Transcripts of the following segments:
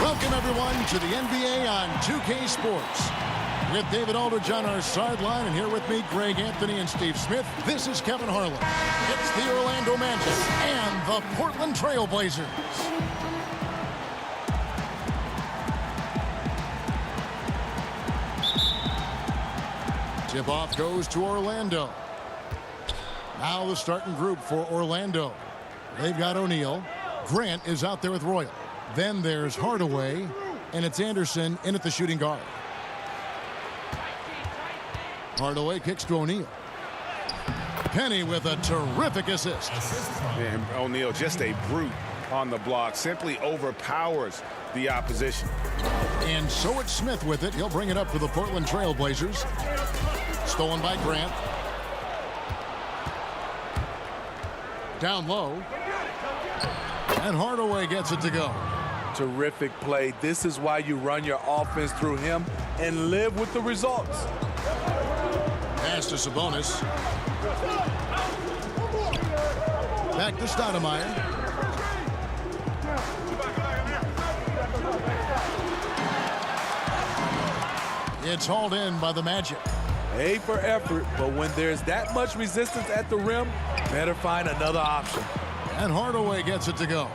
Welcome, everyone, to the NBA on 2K Sports. With David Aldridge on our sideline, and here with me, Greg Anthony and Steve Smith. This is Kevin Harlan. It's the Orlando Magic and the Portland Trail Blazers. Tip-off goes to Orlando. Now the starting group for Orlando. They've got O'Neal. Grant is out there with Royal. Then there's Hardaway, and it's Anderson in at the shooting guard. Hardaway kicks to O'Neal. Penny with a terrific assist. And O'Neal, just a brute on the block, simply overpowers the opposition. And so it's Smith with it. He'll bring it up for the Portland Trail Blazers. Stolen by Grant. Down low. And Hardaway gets it to go. Terrific play. This is why you run your offense through him and live with the results. Pass to Sabonis. Back to Stoudemire. It's hauled in by the Magic. A for effort, but when there's that much resistance at the rim, better find another option. And Hardaway gets it to go.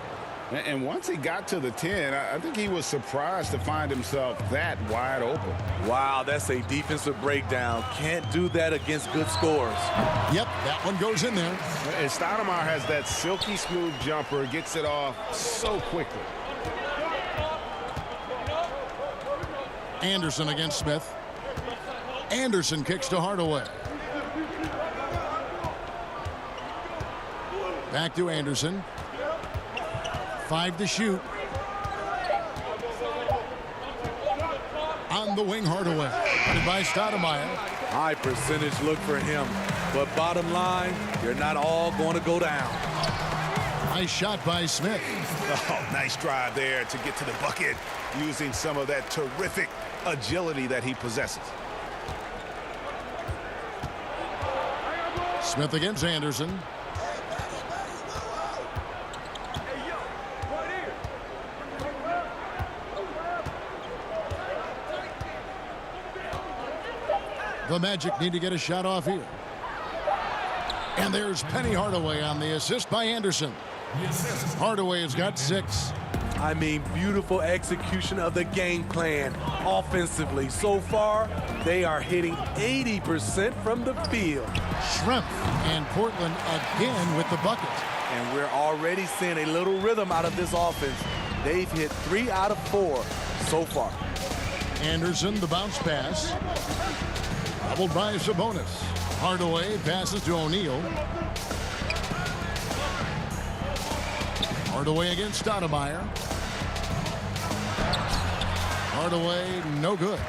And once he got to the 10, I think he was surprised to find himself that wide open. Wow, that's a defensive breakdown. Can't do that against good scores. Yep, that one goes in there. And Stoudemire has that silky smooth jumper, gets it off so quickly. Anderson against Smith. Anderson kicks to Hardaway. Back to Anderson. 5 to shoot. On the wing, Hardaway. By Stoudemire. High percentage look for him. But bottom line, you're not all going to go down. Nice shot by Smith. Oh, nice drive there to get to the bucket using some of that terrific agility that he possesses. Smith against Anderson. The Magic need to get a shot off here. And there's Penny Hardaway on the assist by Anderson. Hardaway has got 6. I mean, beautiful execution of the game plan offensively. So far, they are hitting 80% from the field. Schrempf and Portland again with the bucket. And we're already seeing a little rhythm out of this offense. They've hit 3 out of 4 so far. Anderson, the bounce pass. Doubled by Sabonis. Hardaway passes to O'Neal. Hardaway against Stoudemire. Hardaway, no good.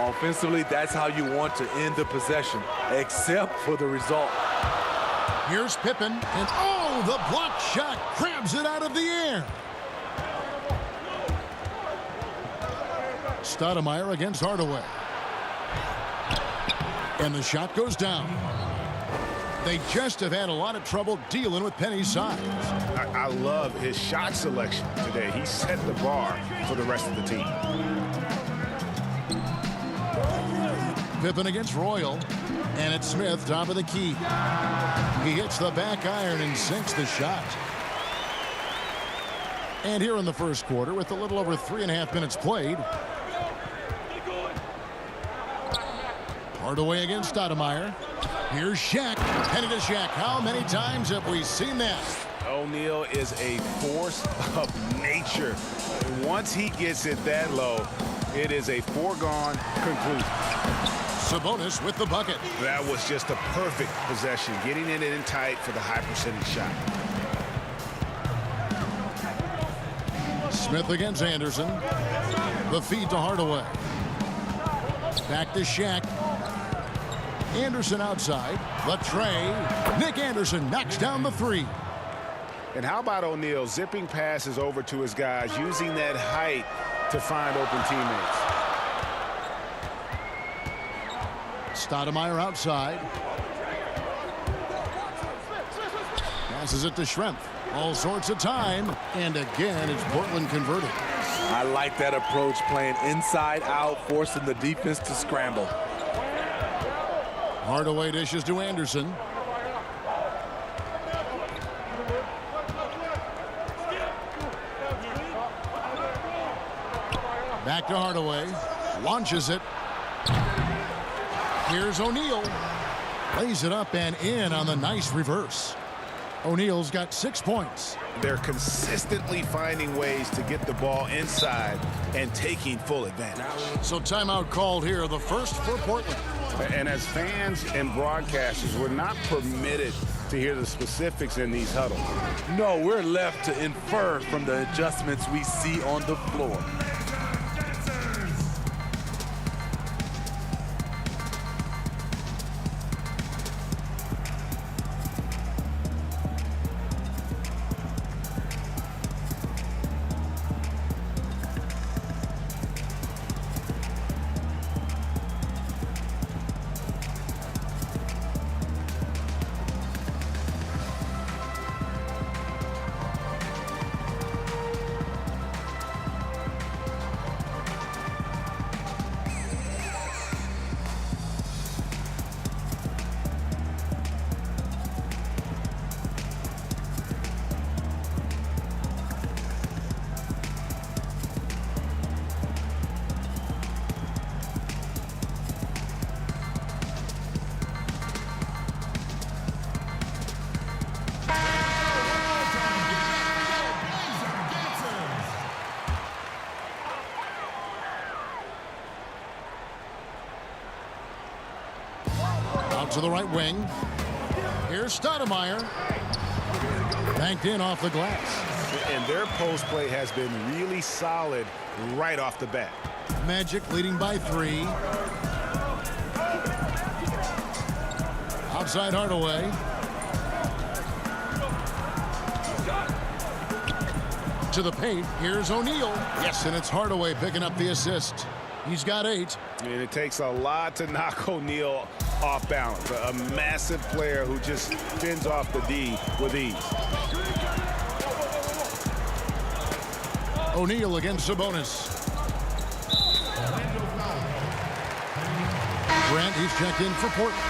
Offensively, that's how you want to end the possession, except for the result. Here's Pippen, and oh, the block shot grabs it out of the air. Stoudemire against Hardaway. And the shot goes down. They just have had a lot of trouble dealing with Penny's size. I love his shot selection today. He set the bar for the rest of the team. Pippen against Royal. And it's Smith, top of the key. He hits the back iron and sinks the shot. And here in the first quarter, with a little over 3.5 minutes played, Hardaway against Stoudemire. Here's Shaq. Penny to Shaq. How many times have we seen that? O'Neal is a force of nature. Once he gets it that low, it is a foregone conclusion. Sabonis with the bucket. That was just a perfect possession, getting it in tight for the high percentage shot. Smith against Anderson. The feed to Hardaway. Back to Shaq. Anderson outside. The tray. Nick Anderson knocks down the 3. And how about O'Neal zipping passes over to his guys, using that height to find open teammates. Stoudemire outside. Passes it to Schrempf. All sorts of time. And again, it's Portland converted. I like that approach, playing inside out, forcing the defense to scramble. Hardaway dishes to Anderson. Back to Hardaway. Launches it. Here's O'Neal. Lays it up and in on the nice reverse. O'Neal's got 6 points. They're consistently finding ways to get the ball inside and taking full advantage. So timeout called here, the first for Portland. And as fans and broadcasters, we're not permitted to hear the specifics in these huddles. No, we're left to infer from the adjustments we see on the floor. To the right wing. Here's Stoudemire. Banked in off the glass. And their post play has been really solid right off the bat. Magic leading by 3. Outside Hardaway. To the paint. Here's O'Neal. Yes, and it's Hardaway picking up the assist. He's got 8. And it takes a lot to knock O'Neal off balance. A massive player who just fends off the D with ease. O'Neal against Sabonis. Grant, he's checked in for Portland.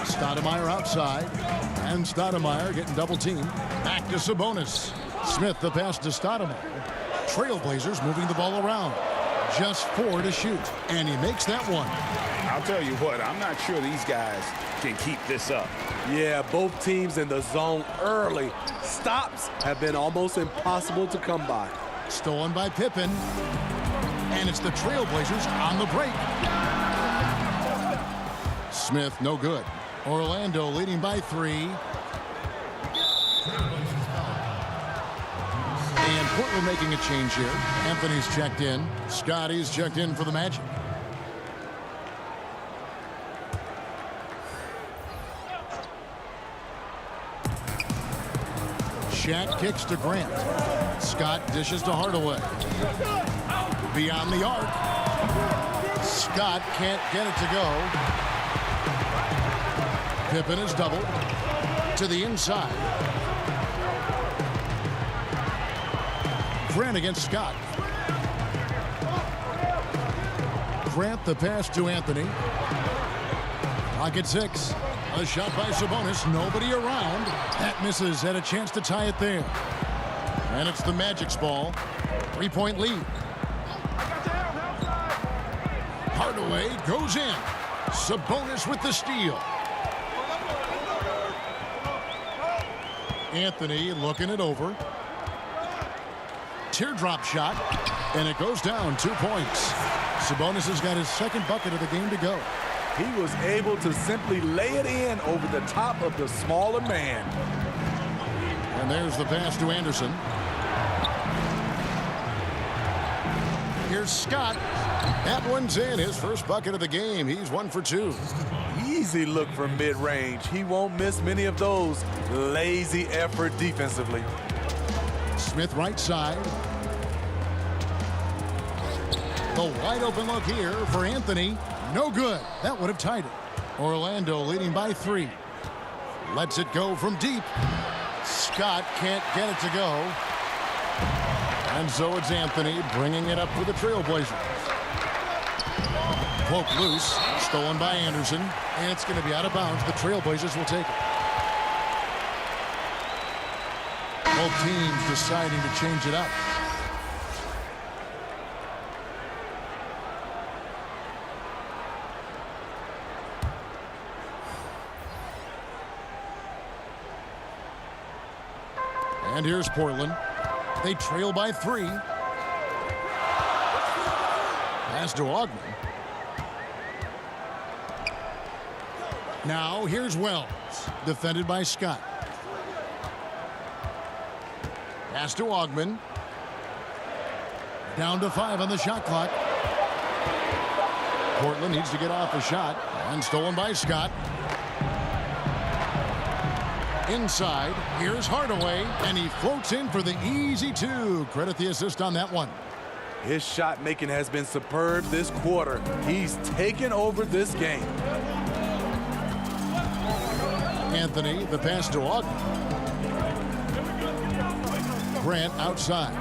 Stoudemire outside, and Stoudemire getting double teamed. Back to Sabonis. Smith the pass to Stoudemire. Trailblazers moving the ball around. Just 4 to shoot, and he makes that one. I'll tell you what, I'm not sure these guys can keep this up. Yeah, both teams in the zone early. Stops have been almost impossible to come by. Stolen by Pippen, and it's the Trailblazers on the break. Smith no good. Orlando leading by 3. And Portland making a change here. Anthony's checked in. Scotty's checked in for the Magic. Shaq kicks to Grant. Scott dishes to Hardaway. Beyond the arc. Scott can't get it to go. Pippen is doubled to the inside. Grant against Scott. Grant the pass to Anthony. Pocket 6. A shot by Sabonis. Nobody around. That misses. Had a chance to tie it there. And it's the Magic's ball. 3-point lead. Hardaway goes in. Sabonis with the steal. Anthony looking it over. Teardrop shot, and it goes down. 2 points. Sabonis has got his second bucket of the game to go. He was able to simply lay it in over the top of the smaller man. And there's the pass to Anderson. Here's Scott. That one's in. His first bucket of the game. He's 1 for 2. Easy look from mid-range. He won't miss many of those. Lazy effort defensively. Smith right side. The wide open look here for Anthony. No good. That would have tied it. Orlando leading by 3. Lets it go from deep. Scott can't get it to go. And so it's Anthony bringing it up for the Trailblazers. Poked loose. Stolen by Anderson. And it's going to be out of bounds. The Trailblazers will take it. Both teams deciding to change it up. And here's Portland. They trail by 3. Pass to Ogden. Now here's Wells. Defended by Scott. Pass to Ogden. Down to 5 on the shot clock. Portland needs to get off a shot. And stolen by Scott. Inside, here's Hardaway, and he floats in for the easy 2. Credit the assist on that one. His shot making has been superb this quarter. He's taken over this game. Anthony, the pass to Ogden. Grant outside.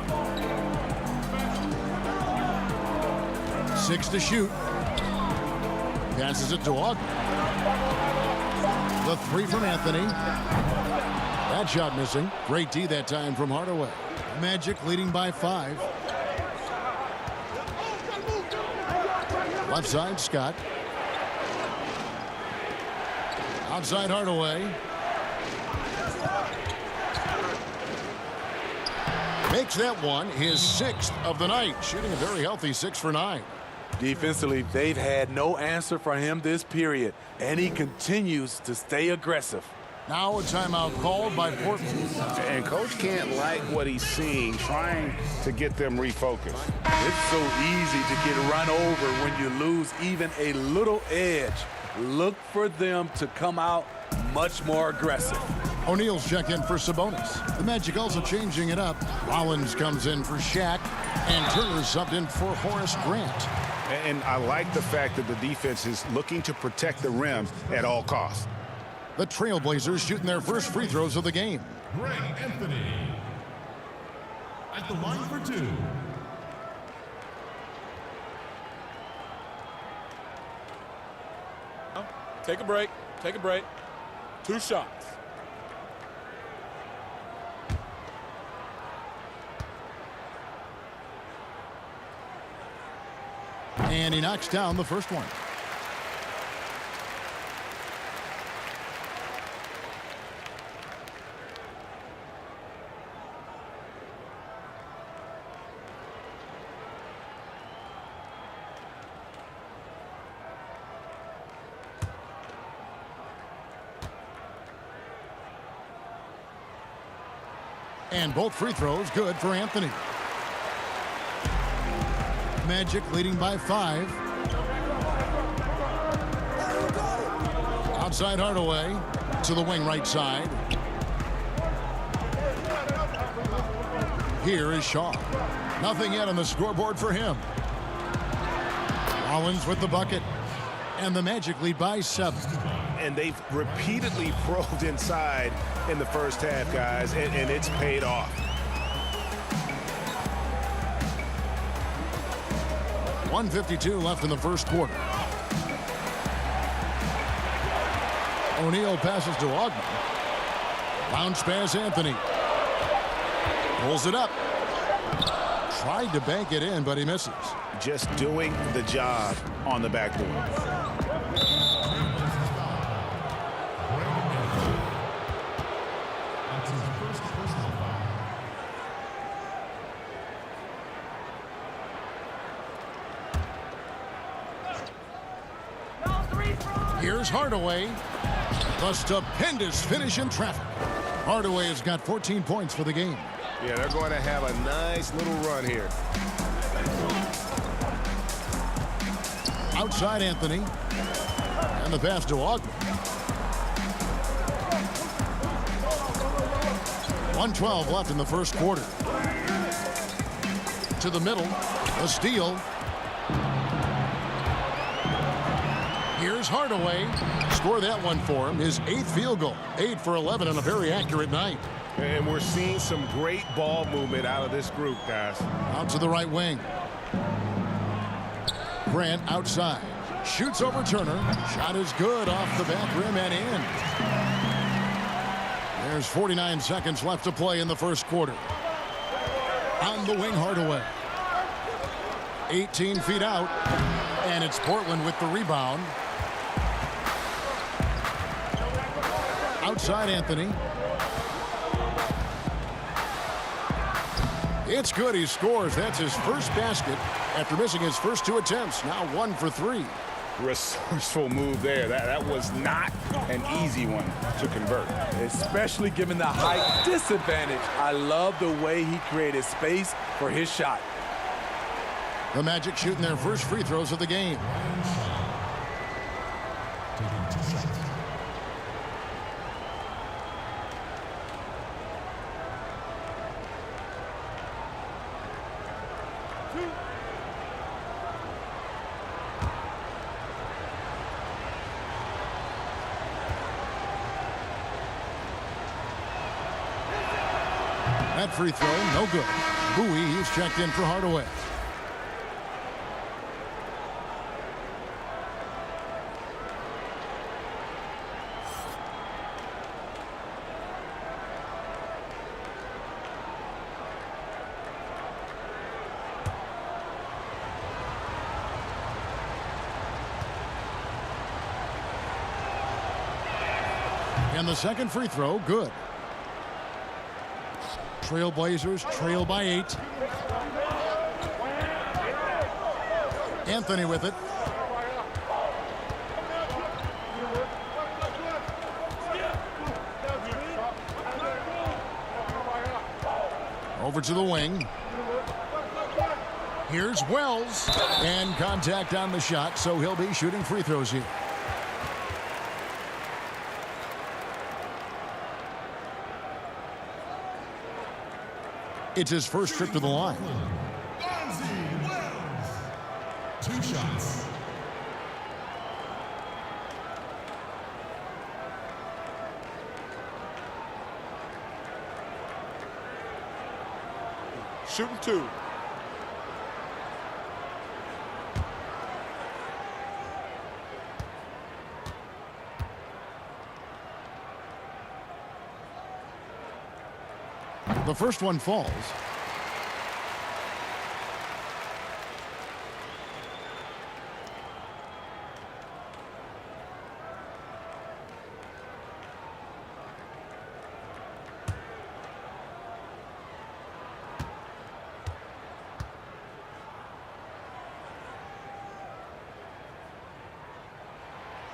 6 to shoot. Passes it to Ogden. The 3 from Anthony. That shot missing. Great D that time from Hardaway. Magic leading by 5. Left side, Scott. Outside Hardaway. Makes that one his 6th of the night. Shooting a very healthy 6 for 9. Defensively, they've had no answer for him this period, and he continues to stay aggressive. Now a timeout called by Portland. And coach can't like what he's seeing, trying to get them refocused. It's so easy to get run over when you lose even a little edge. Look for them to come out much more aggressive. O'Neal's check in for Sabonis. The Magic also changing it up. Rollins comes in for Shaq, and Turner subbed in for Horace Grant. And I like the fact that the defense is looking to protect the rim at all costs. The Trailblazers shooting their first free throws of the game. Greg Anthony at the line for 2. Take a break. Take a break. 2 shots. And he knocks down the first one. And both free throws good for Anthony. Magic leading by 5. Outside Hardaway to the wing right side. Here is Shaw. Nothing yet on the scoreboard for him. Rollins with the bucket. And the Magic lead by 7. And they've repeatedly probed inside in the first half, guys, and it's paid off. .152 left in the first quarter. O'Neal passes to Ogden. Bounce pass Anthony. Pulls it up. Tried to bank it in, but he misses. Just doing the job on the backboard. Here's Hardaway. The stupendous finish in traffic. Hardaway has got 14 points for the game. Yeah, they're going to have a nice little run here. Outside Anthony. And the pass to Ogden. 1:12 left in the first quarter. To the middle. A steal. Here's Hardaway. Score that one for him. His 8th field goal. 8 for 11 on a very accurate night. And we're seeing some great ball movement out of this group, guys. Out to the right wing. Grant outside. Shoots over Turner. Shot is good off the back rim and in. There's 49 seconds left to play in the first quarter. On the wing, Hardaway. 18 feet out. And it's Portland with the rebound. Outside Anthony. It's good. He scores. That's his first basket after missing his first 2 attempts. Now 1 for 3. Resourceful move there. That was not an easy one to convert. Especially given the height disadvantage. I love the way he created space for his shot. The Magic shooting their first free throws of the game. That free throw, no good. Bowie, he's checked in for Hardaway. And the second free throw, good. Trailblazers trail by 8. Anthony with it. Over to the wing. Here's Wells. And contact on the shot, so he'll be shooting free throws here. It's his first trip to the line. 2 shots. Shooting 2. The first one falls.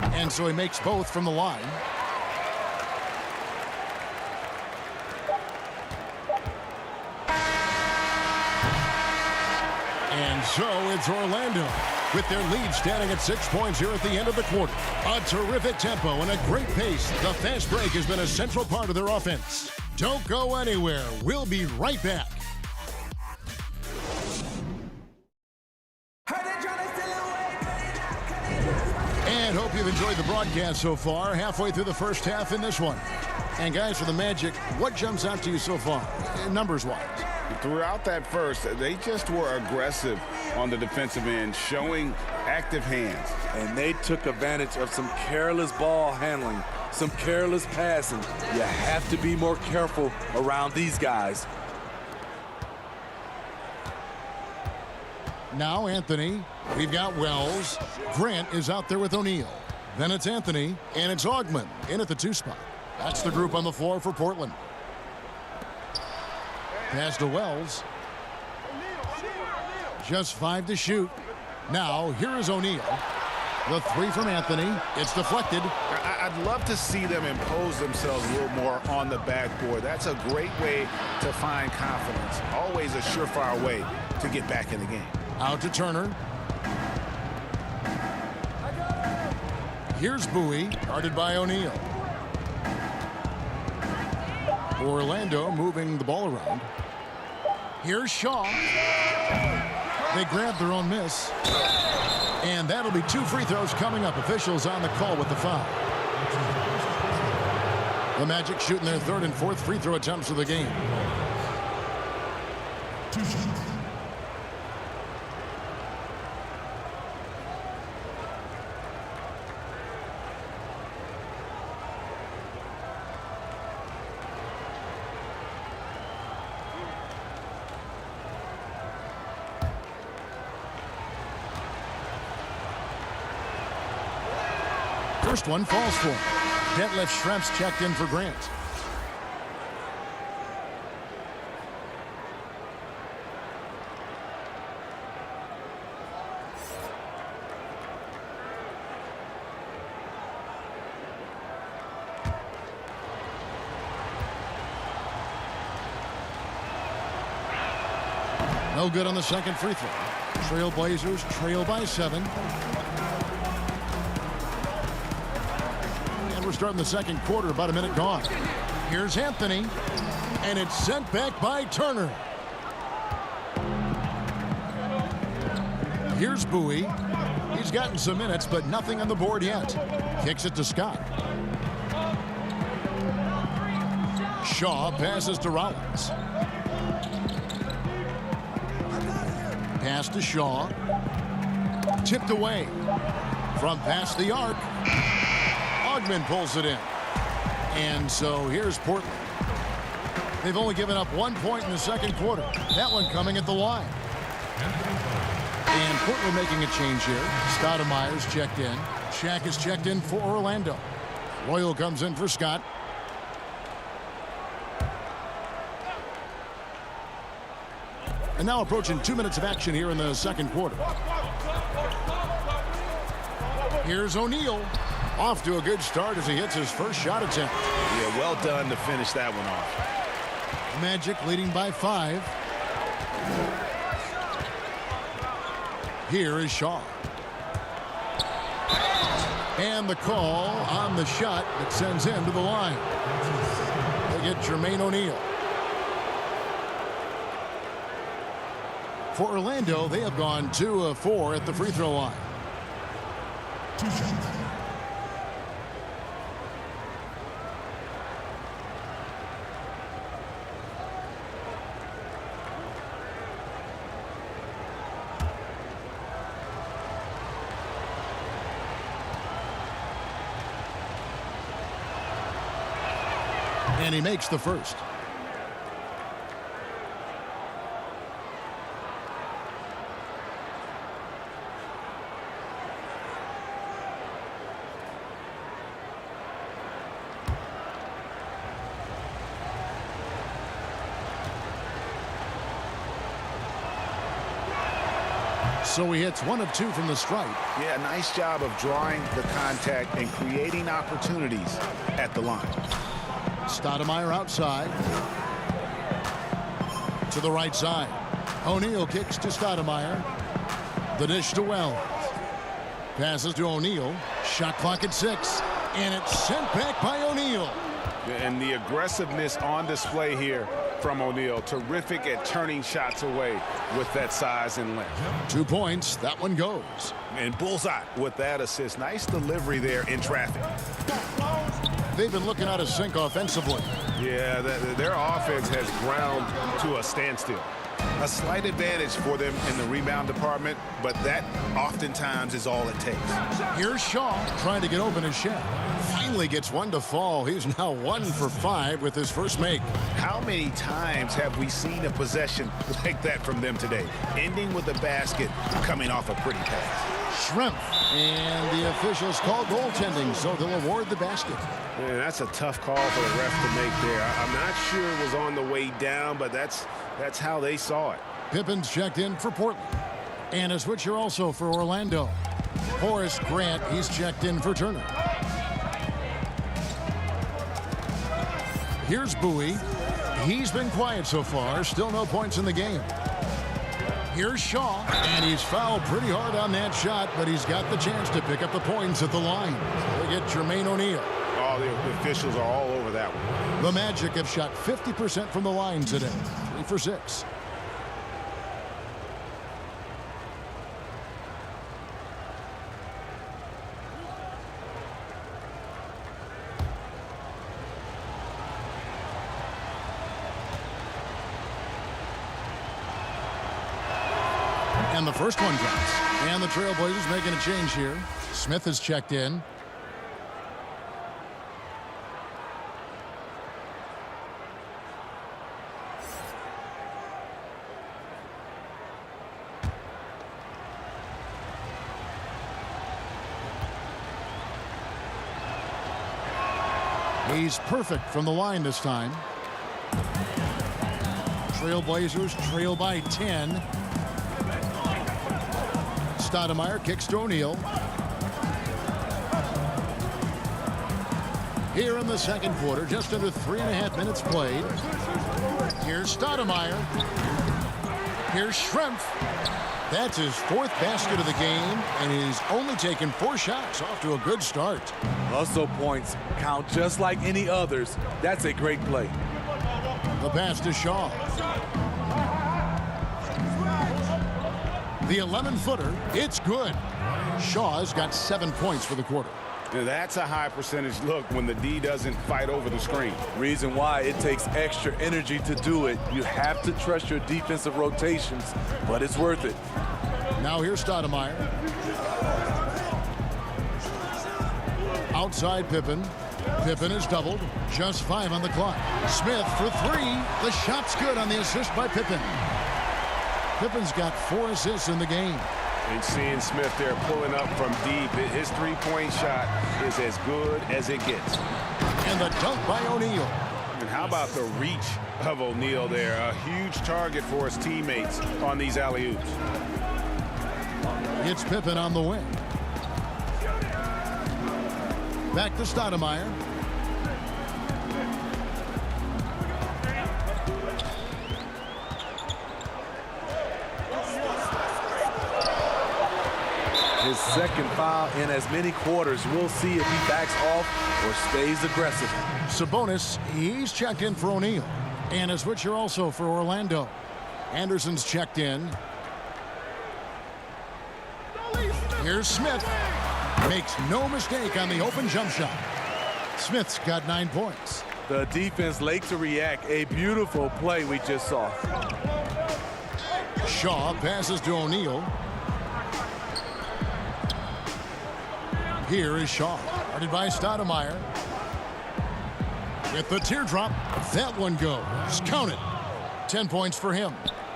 And so he makes both from the line. And so it's Orlando with their lead standing at 6 points here at the end of the quarter. A terrific tempo and a great pace. The fast break has been a central part of their offense. Don't go anywhere. We'll be right back. And hope you've enjoyed the broadcast so far. Halfway through the first half in this one. And guys, for the Magic, what jumps out to you so far, numbers-wise? Throughout that first, they just were aggressive on the defensive end, showing active hands. And they took advantage of some careless ball handling, some careless passing. You have to be more careful around these guys. Now Anthony. We've got Wells. Grant is out there with O'Neal. Then it's Anthony, and it's Augman in at the 2 spot. That's the group on the floor for Portland. Pass to Wells. Just 5 to shoot. Now, here is O'Neal. The 3 from Anthony. It's deflected. I'd love to see them impose themselves a little more on the backboard. That's a great way to find confidence. Always a surefire way to get back in the game. Out to Turner. Here's Bowie, guarded by O'Neal. Orlando moving the ball around. Here's Shaw. They grab their own miss. And that'll be 2 free throws coming up. Officials on the call with the foul. The Magic shooting their 3rd and 4th free throw attempts of the game. 2 shots. First one falls for him. Detlef Schrempf's checked in for Grant. No good on the second free throw. Trailblazers trail by 7. We're starting the second quarter, about a minute gone. Here's Anthony, and it's sent back by Turner. Here's Bowie. He's gotten some minutes, but nothing on the board yet. Kicks it to Scott. Shaw passes to Rollins. Pass to Shaw. Tipped away. From past the arc. Ogman pulls it in. And so here's Portland. They've only given up 1 point in the second quarter. That one coming at the line. And Portland making a change here. Stoudemire's checked in. Shaq is checked in for Orlando. Royal comes in for Scott. And now approaching 2 minutes of action here in the second quarter. Here's O'Neal. Off to a good start as he hits his first shot attempt. Yeah, well done to finish that one off. Magic leading by 5. Here is Shaw. And the call on the shot that sends him to the line. They get Jermaine O'Neal. For Orlando, they have gone 2 of 4 at the free throw line. 2 shots. And he makes the first. So he hits 1 of 2 from the stripe. Yeah, nice job of drawing the contact and creating opportunities at the line. Stoudemire outside. To the right side. O'Neal kicks to Stoudemire. The dish to Wells. Passes to O'Neal. Shot clock at 6. And it's sent back by O'Neal. And the aggressiveness on display here from O'Neal. Terrific at turning shots away with that size and length. 2 points. That one goes. And bullseye with that assist. Nice delivery there in traffic. They've been looking out of sync offensively. Yeah, their offense has ground to a standstill. A slight advantage for them in the rebound department, but that oftentimes is all it takes. Here's Shaw trying to get open his shot. Finally gets one to fall. He's now 1 for 5 with his first make. How many times have we seen a possession like that from them today? Ending with a basket, coming off a pretty pass. Schrempf. And the officials call goaltending, so they'll award the basket. Man, that's a tough call for the ref to make there. I'm not sure it was on the way down, but that's how they saw it. Pippen's checked in for Portland. And a switcher also for Orlando. Horace Grant, he's checked in for Turner. Here's Bowie. He's been quiet so far. Still no points in the game. Here's Shaw. And he's fouled pretty hard on that shot, but he's got the chance to pick up the points at the line. They get Jermaine O'Neal. Oh, the officials are all over that one. The Magic have shot 50% from the line today. 3 for 6. And the first one drops. And the Trailblazers making a change here. Smith has checked in. He's perfect from the line this time. Trailblazers trail by 10. Stoudemire kicks to O'Neal. Here in the second quarter, just under 3.5 minutes played. Here's Stoudemire. Here's Schrempf. That's his 4th basket of the game, and he's only taken 4 shots. Off to a good start. Hustle points count just like any others. That's a great play. The pass to Shaw. The 11-footer, it's good. Shaw's got 7 points for the quarter. Now that's a high percentage look when the D doesn't fight over the screen. Reason why it takes extra energy to do it. You have to trust your defensive rotations, but it's worth it. Now here's Stoudemire. Outside Pippen. Pippen is doubled. Just 5 on the clock. Smith for 3. The shot's good on the assist by Pippen. Pippen's got 4 assists in the game. And seeing Smith there pulling up from deep, his three-point shot is as good as it gets. And the dunk by O'Neal. And how about the reach of O'Neal there? A huge target for his teammates on these alley-oops. It's Pippen on the wing. Back to Stoudemire. His second foul in as many quarters. We'll see if he backs off or stays aggressive. Sabonis, he's checked in for O'Neal. And a switcher also for Orlando. Anderson's checked in. Here's Smith. Makes no mistake on the open jump shot. Smith's got 9 points. The defense late to react. A beautiful play we just saw. Shaw passes to O'Neal. Here is Shaw. Guarded by Stoudemire. With the teardrop, that one goes. Count it. 10 points for him.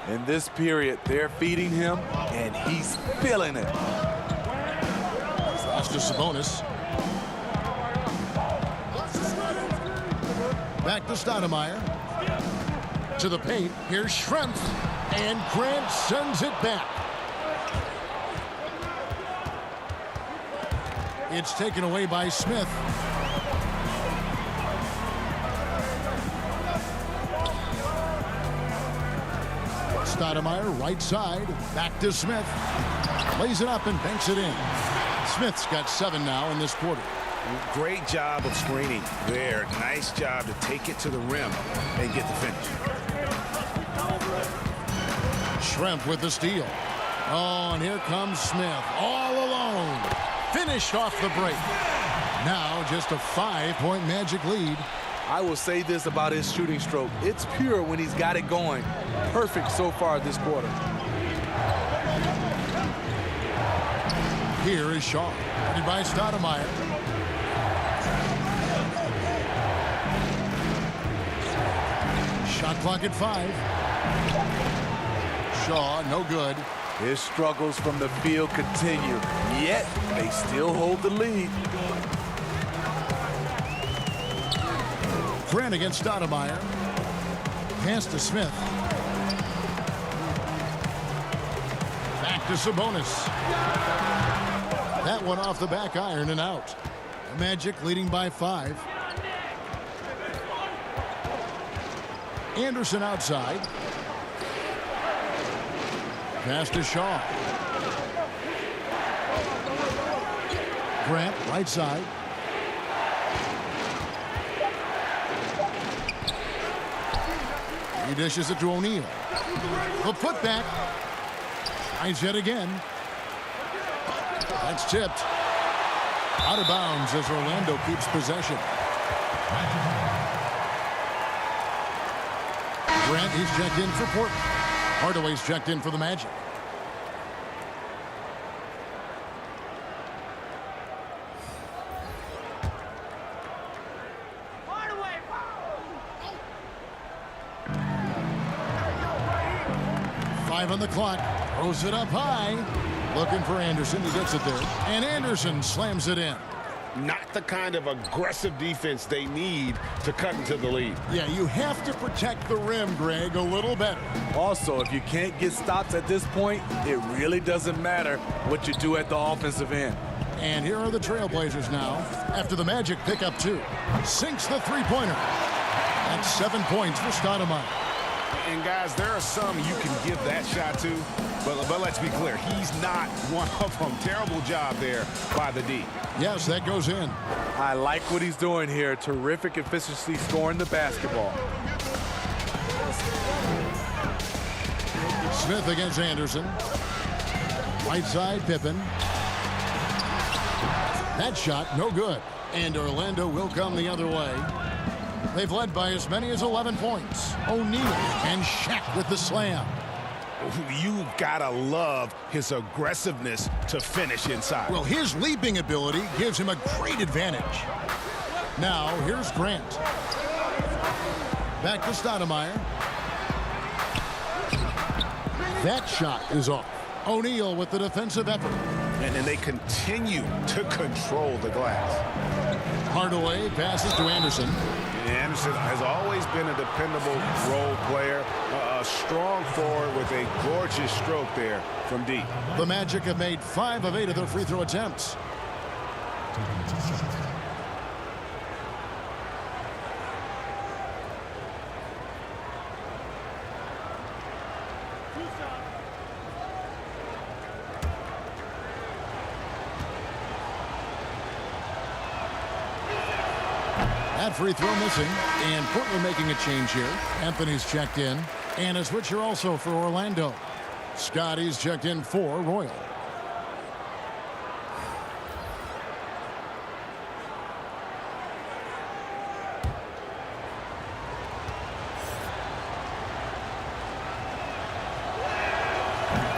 In this period, they're feeding him, and he's feeling it. Pass to Sabonis. Back to Stoudemire. To the paint. Here's Schrempf. And Grant sends it back. It's taken away by Smith. Stoudemire, right side. Back to Smith. Lays it up and banks it in. Smith's got 7 now in this quarter. Great job of screening there. Nice job to take it to the rim and get the finish. Schrempf with the steal. Oh, and here comes Smith all alone. Finished off the break. Now just a 5-point Magic lead. I will say this about his shooting stroke. It's pure when he's got it going. Perfect so far this quarter. Here is Shaw. Guarded by Stoudemire. Shot clock at 5. Shaw, no good. His struggles from the field continue, yet they still hold the lead. Grant against Stoudemire. Pass to Smith. Back to Sabonis. That one off the back iron and out. The Magic leading by 5. Anderson outside. Pass to Shaw. Grant right side. He dishes it to O'Neal. The putback. Tries yet again. That's tipped. Out of bounds as Orlando keeps possession. Grant, he's checked in for Portland. Hardaway's checked in for the Magic. 5 on the clock. Throws it up high. Looking for Anderson. He gets it there. And Anderson slams it in. Not the kind of aggressive defense they need to cut into the lead. Yeah, you have to protect the rim, Greg, a little better. Also, if you can't get stops at this point, it really doesn't matter what you do at the offensive end. And here are the Trailblazers now. After the Magic pick up 2. Sinks the three-pointer. That's 7 points for Stoudemire. And guys, there are some you can give that shot to, but let's be clear, he's not one of them. Terrible job there by the D. Yes, that goes in. I like what he's doing here. Terrific efficiency scoring the basketball. Smith against Anderson. Right side, Pippen. That shot, no good. And Orlando will come the other way. They've led by as many as 11 points. O'Neal and Shaq with the slam. You've got to love his aggressiveness to finish inside. Well, his leaping ability gives him a great advantage. Now, here's Grant. Back to Stoudemire. That shot is off. O'Neal with the defensive effort. And then they continue to control the glass. Hardaway passes to Anderson. Anderson has always been a dependable role player, a strong forward with a gorgeous stroke there from deep. The Magic have made 5 of 8 of their free throw attempts. That free throw missing, and Portland making a change here. Anthony's checked in, and a switcher also for Orlando. Scotty's checked in for Royal.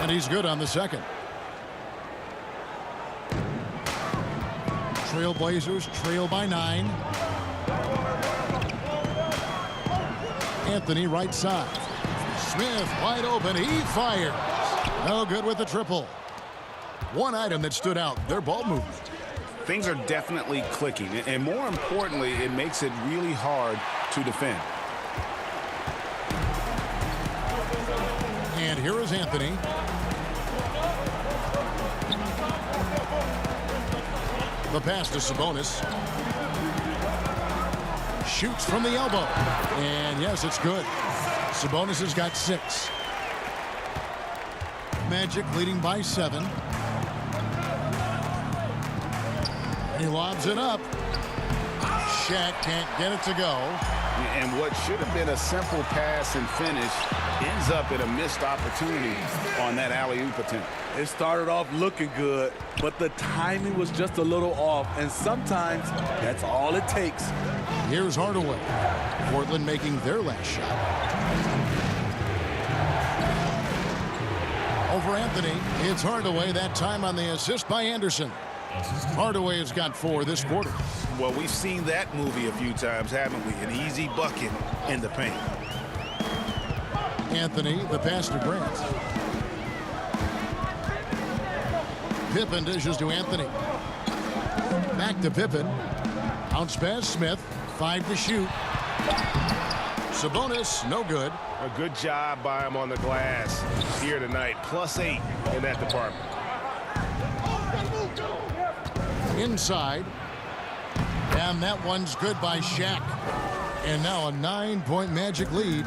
And he's good on the second. Trailblazers trail by 9. Anthony right side. Smith wide open. He fires. No good with the triple. One item that stood out, their ball movement. Things are definitely clicking, and more importantly, it makes it really hard to defend. And here is Anthony. The pass to Sabonis. Shoots from the elbow. And yes, it's good. Sabonis has got 6. Magic leading by 7. He lobs it up. Shaq can't get it to go. And what should have been a simple pass and finish ends up in a missed opportunity on that alley-oop attempt. It started off looking good, but the timing was just a little off, and sometimes that's all it takes. Here's Hardaway. Portland making their last shot. Over Anthony. It's Hardaway, that time on the assist by Anderson. Hardaway has got 4 this quarter. Well, we've seen that movie a few times, haven't we? An easy bucket in the paint. Anthony, the pass to Grant. Pippen dishes to Anthony. Back to Pippen. Bounce pass, Smith. 5 to shoot. Sabonis, no good. A good job by him on the glass here tonight. +8 in that department. Inside. And that one's good by Shaq. And now a 9-point Magic lead.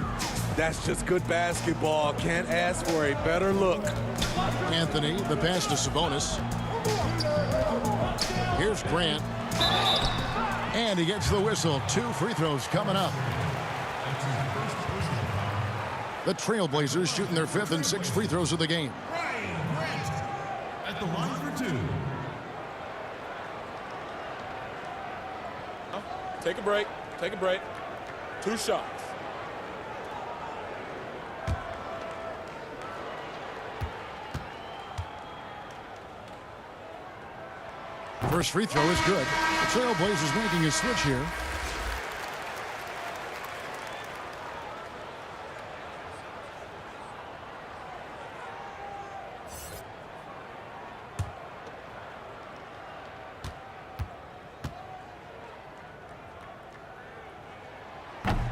That's just good basketball. Can't ask for a better look. Anthony, the pass to Sabonis. Here's Grant. And he gets the whistle. 2 free throws coming up. The Trailblazers shooting their 5th and 6th free throws of the game. At the line for 2. Take a break. Take a break. 2 shots. First free throw is good. The Trailblazers making a switch here.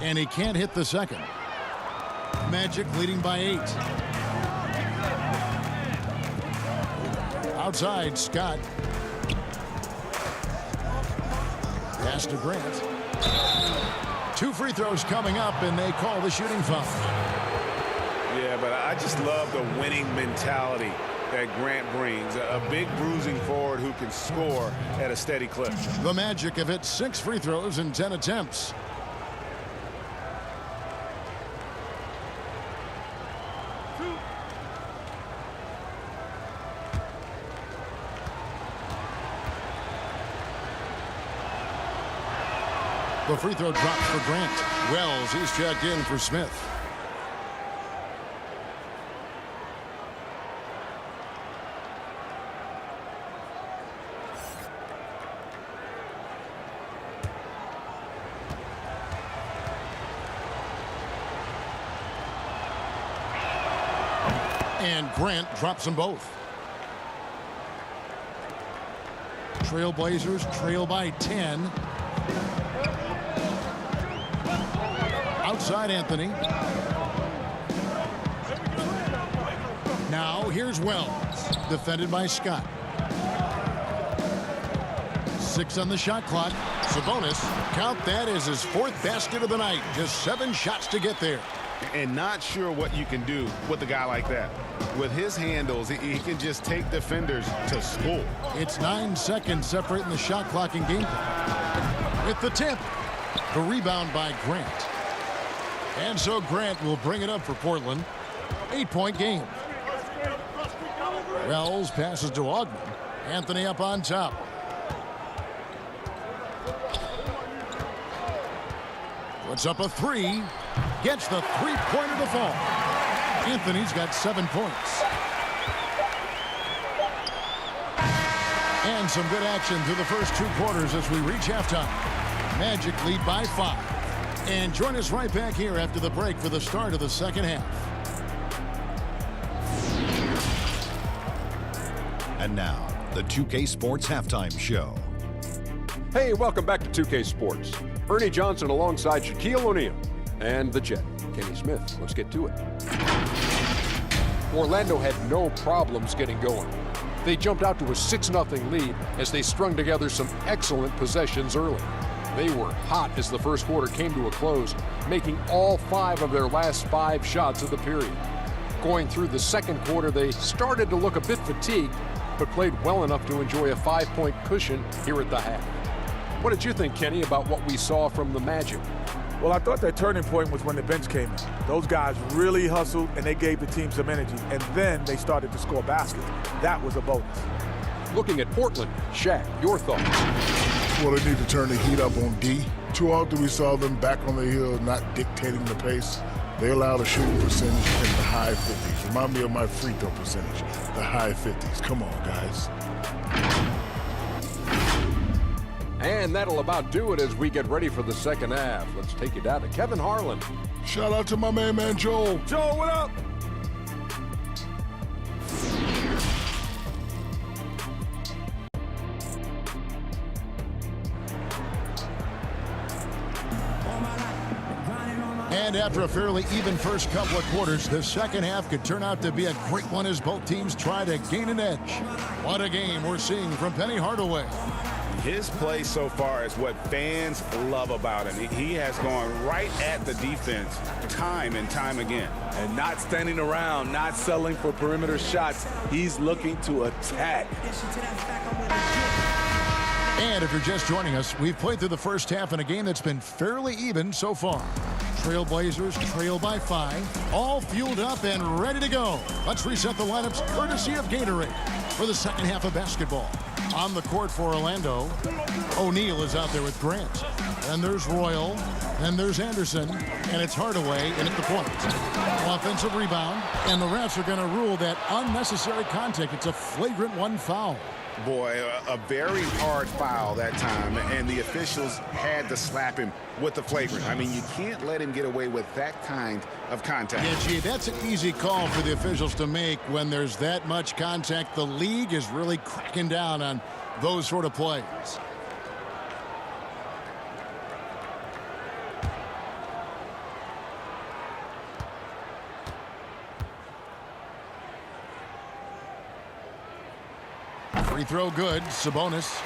And he can't hit the second. Magic leading by 8. Outside, Scott. Pass to Grant. 2 free throws coming up, and they call the shooting foul. Yeah, but I just love the winning mentality that Grant brings. A big bruising forward who can score at a steady clip. The Magic have hit 6 free throws in 10 attempts. The free throw drops for Grant. Wells, he's checked in for Smith. And Grant drops them both. Trailblazers trail by 10. Outside Anthony. Now here's Wells. Defended by Scott. 6 on the shot clock. Sabonis, count that as his 4th basket of the night. Just 7 shots to get there. And not sure what you can do with a guy like that. With his handles, he can just take defenders to school. It's 9 seconds separating the shot clock and game clock. With the tip. The rebound by Grant. And so Grant will bring it up for Portland. 8-point game. Wells passes to Ogden. Anthony up on top. Puts up a 3. Gets the 3-pointer to fall. Anthony's got 7 points. And some good action through the first 2 quarters as we reach halftime. Magic lead by 5. And join us right back here after the break for the start of the second half. And now, the 2K Sports Halftime Show. Hey, welcome back to 2K Sports. Ernie Johnson alongside Shaquille O'Neal and the Jet, Kenny Smith. Let's get to it. Orlando had no problems getting going. They jumped out to a 6-0 lead as they strung together some excellent possessions early. They were hot as the first quarter came to a close, making all 5 of their last 5 shots of the period. Going through the second quarter, they started to look a bit fatigued, but played well enough to enjoy a 5-point cushion here at the half. What did you think, Kenny, about what we saw from the Magic? Well, I thought that turning point was when the bench came in. Those guys really hustled, and they gave the team some energy, and then they started to score baskets. That was a bonus. Looking at Portland, Shaq, your thoughts? Well, they need to turn the heat up on D. Too often we saw them back on the hill, not dictating the pace. They allowed a shooting percentage in the high 50s. Remind me of my free throw percentage, the high 50s. Come on, guys. And that'll about do it as we get ready for the second half. Let's take you down to Kevin Harlan. Shout out to my man Joel. Joel, what up? And after a fairly even first couple of quarters, the second half could turn out to be a great one as both teams try to gain an edge. What a game we're seeing from Penny Hardaway. His play so far is what fans love about him. He has gone right at the defense time and time again. And not standing around, not settling for perimeter shots. He's looking to attack. And if you're just joining us, we've played through the first half in a game that's been fairly even so far. Trailblazers trail by 5, all fueled up and ready to go. Let's reset the lineups courtesy of Gatorade for the second half of basketball. On the court for Orlando, O'Neal is out there with Grant. Then there's Royal, then there's Anderson, and it's Hardaway in at the point. Offensive rebound, and the refs are going to rule that unnecessary contact. It's a flagrant 1 foul. Boy, a very hard foul that time, and the officials had to slap him with the flagrant. I mean, you can't let him get away with that kind of contact. Yeah, gee, that's an easy call for the officials to make when there's that much contact. The league is really cracking down on those sort of plays. Free throw good. Sabonis.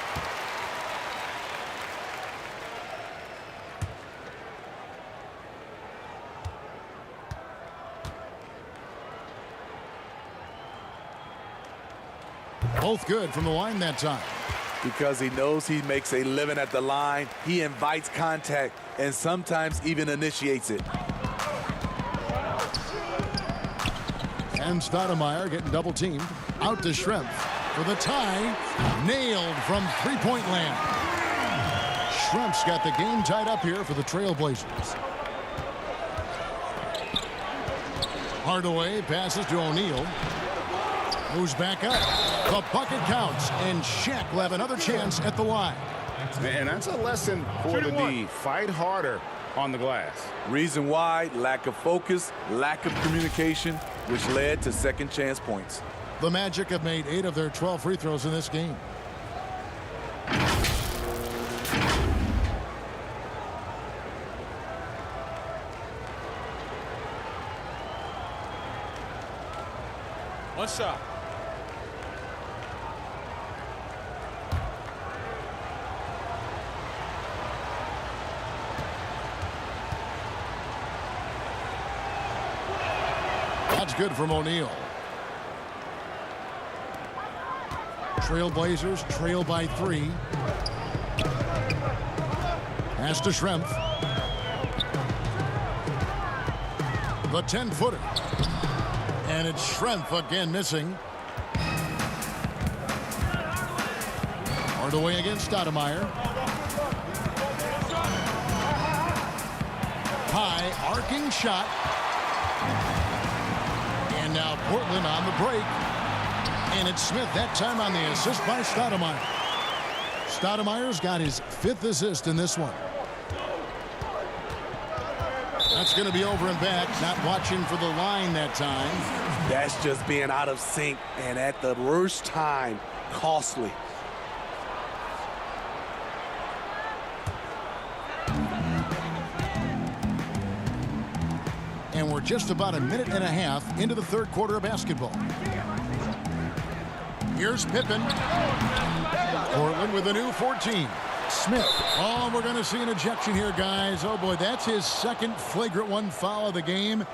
Both good from the line that time. Because he knows he makes a living at the line, he invites contact and sometimes even initiates it. And Stoudemire getting double teamed. Out to Schrempf for the tie. Nailed from three-point land. Schrempf's got the game tied up here for the Trailblazers. Hardaway passes to O'Neal. Moves back up. The bucket counts, and Shaq will have another chance at the line. And that's a lesson for the D. Fight harder on the glass. Reason why: lack of focus, lack of communication, which led to second chance points. The Magic have made 8 of their 12 free throws in this game. One shot. That's good from O'Neal. Trailblazers trail by 3. Pass to Schrempf. The 10-footer. And it's Schrempf again missing. Hardaway against Stoudemire. High arcing shot. And now Portland on the break. And it's Smith that time on the assist by Stoudemire. Stoudemire's got his 5th assist in this one. That's going to be over and back. Not watching for the line that time. That's just being out of sync, and at the worst time, costly. And we're just about a minute and a half into the third quarter of basketball. Here's Pippen. Portland with a new 14. Smith. Oh, we're going to see an ejection here, guys. Oh, boy, that's his second flagrant one foul of the game.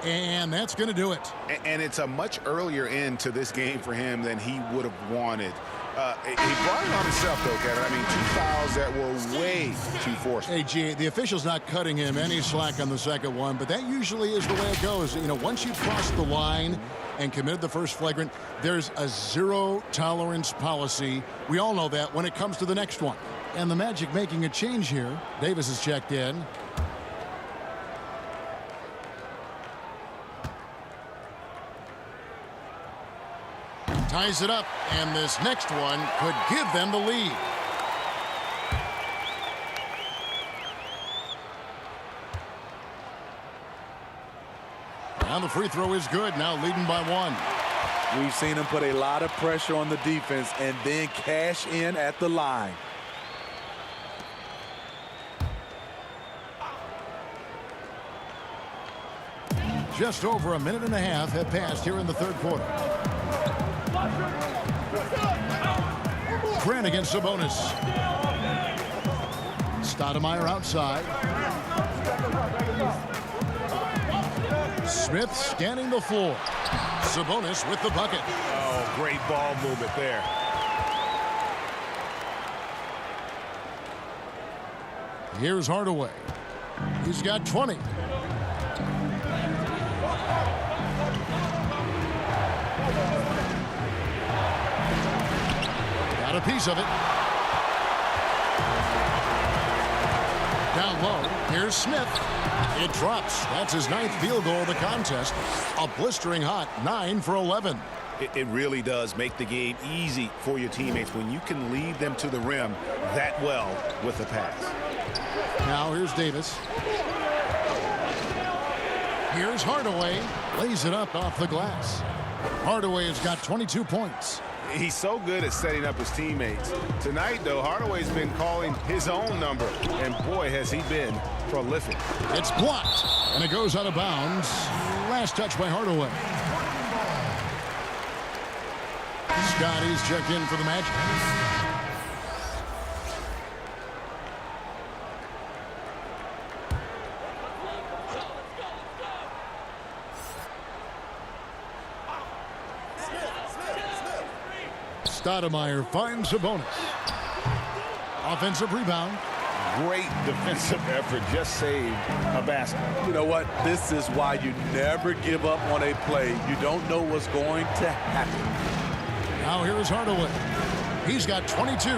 And that's going to do it. And it's a much earlier end to this game for him than he would have wanted. He brought it on himself, though, Kevin. I mean, 2 fouls that were way too forceful. Hey, G, the official's not cutting him any slack on the second one, but that usually is the way it goes. You know, once you cross the line and committed the first flagrant, there's a zero-tolerance policy. We all know that when it comes to the next one. And the Magic making a change here. Davis is checked in. Ties it up, and this next one could give them the lead. Now the free throw is good, now leading by 1. We've seen him put a lot of pressure on the defense and then cash in at the line. Just over a minute and a half have passed here in the third quarter. Grant against Sabonis. Stoudemire outside. Smith scanning the floor. Sabonis with the bucket. Oh, great ball movement there. Here's Hardaway. He's got 20. Got a piece of it. Down low. Here's Smith. It drops. That's his 9th field goal of the contest. A blistering hot 9 for 11. It really does make the game easy for your teammates when you can lead them to the rim that well with the pass. Now here's Davis. Here's Hardaway. Lays it up off the glass. Hardaway has got 22 points. He's so good at setting up his teammates. Tonight, though, Hardaway's been calling his own number, and boy, has he been prolific. It's blocked, and it goes out of bounds. Last touch by Hardaway. Scotty's checked in for the Magic. Stoudemire finds Sabonis. Offensive rebound. Great defensive effort. Just saved a basket. You know what? This is why you never give up on a play. You don't know what's going to happen. Now here is Hardaway. He's got 22.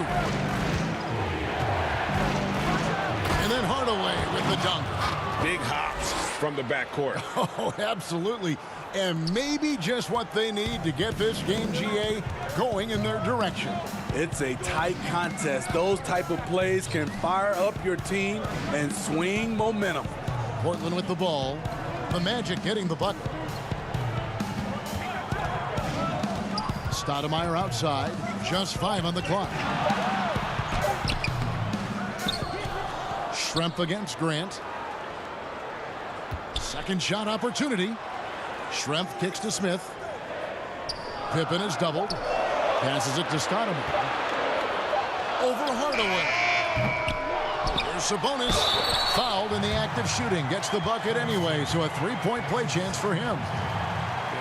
And then Hardaway with the dunk. Big hops from the backcourt. Oh, absolutely. And maybe just what they need to get this game, GA, going in their direction. It's a tight contest. Those type of plays can fire up your team and swing momentum. Portland with the ball. The Magic getting the bucket. Stoudemire outside. Just 5 on the clock. Schrempf against Grant. Second shot opportunity. Schrempf kicks to Smith. Pippen is doubled. Passes it to Stoudemire. Over Hardaway. Here's Sabonis. Fouled in the act of shooting. Gets the bucket anyway, so a three-point play chance for him.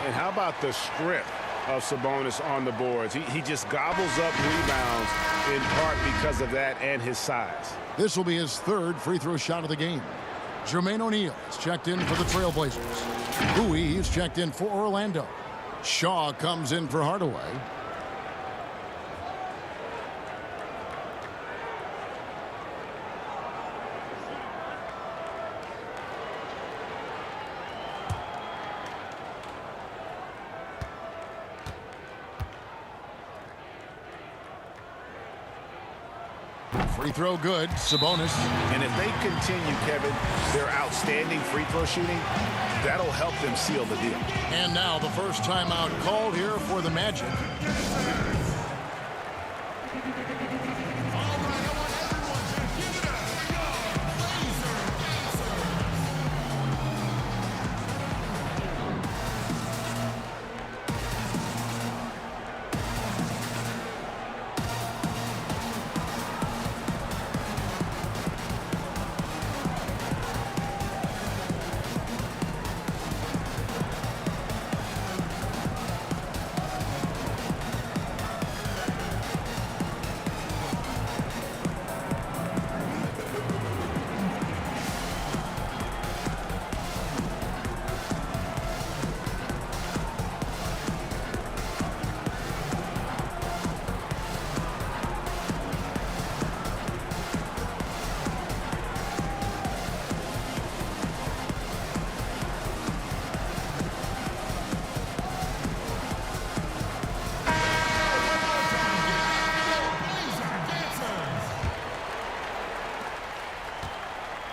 And how about the strip of Sabonis on the boards? He just gobbles up rebounds in part because of that and his size. This will be his third free throw shot of the game. Jermaine O'Neal is checked in for the Trailblazers. Bowie is checked in for Orlando. Shaw comes in for Hardaway. Free throw good. Sabonis. And if they continue, Kevin, their outstanding free throw shooting, that'll help them seal the deal. And now the first timeout called here for the Magic.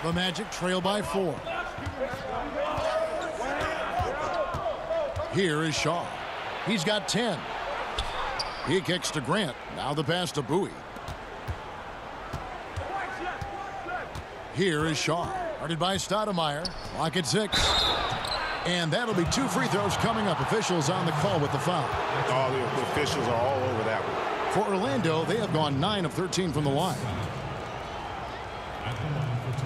The Magic trail by 4. Here is Shaw. He's got 10. He kicks to Grant. Now the pass to Bowie. Here is Shaw. Guarded by Stoudemire. Clock at 6. And that'll be 2 free throws coming up. Officials on the call with the foul. All the officials are all over that one. For Orlando, they have gone 9 of 13 from the line. At the line for 2.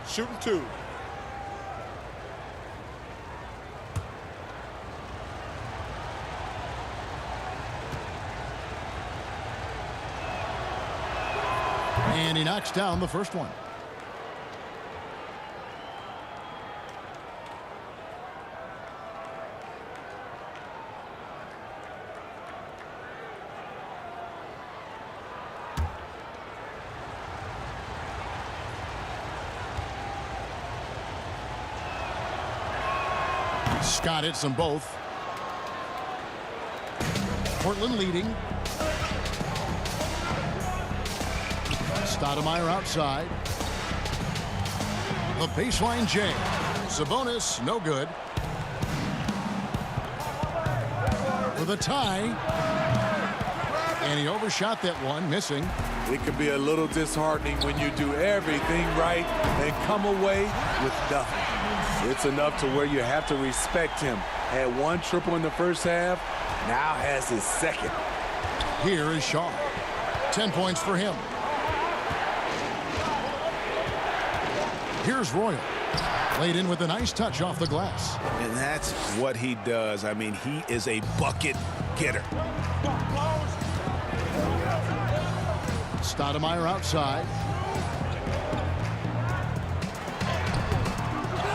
Shooting 2. And he knocks down the first one. Scott hits them both. Portland leading. Stoudemire outside. The baseline J. Sabonis, no good. For the tie. And he overshot that one, missing. It can be a little disheartening when you do everything right and come away with nothing. It's enough to where you have to respect him. Had one triple in the first half, now has his second. Here is Shaw. 10 points for him. Here's Royal. Laid in with a nice touch off the glass. And that's what he does. I mean, he is a bucket getter. Stoudemire outside.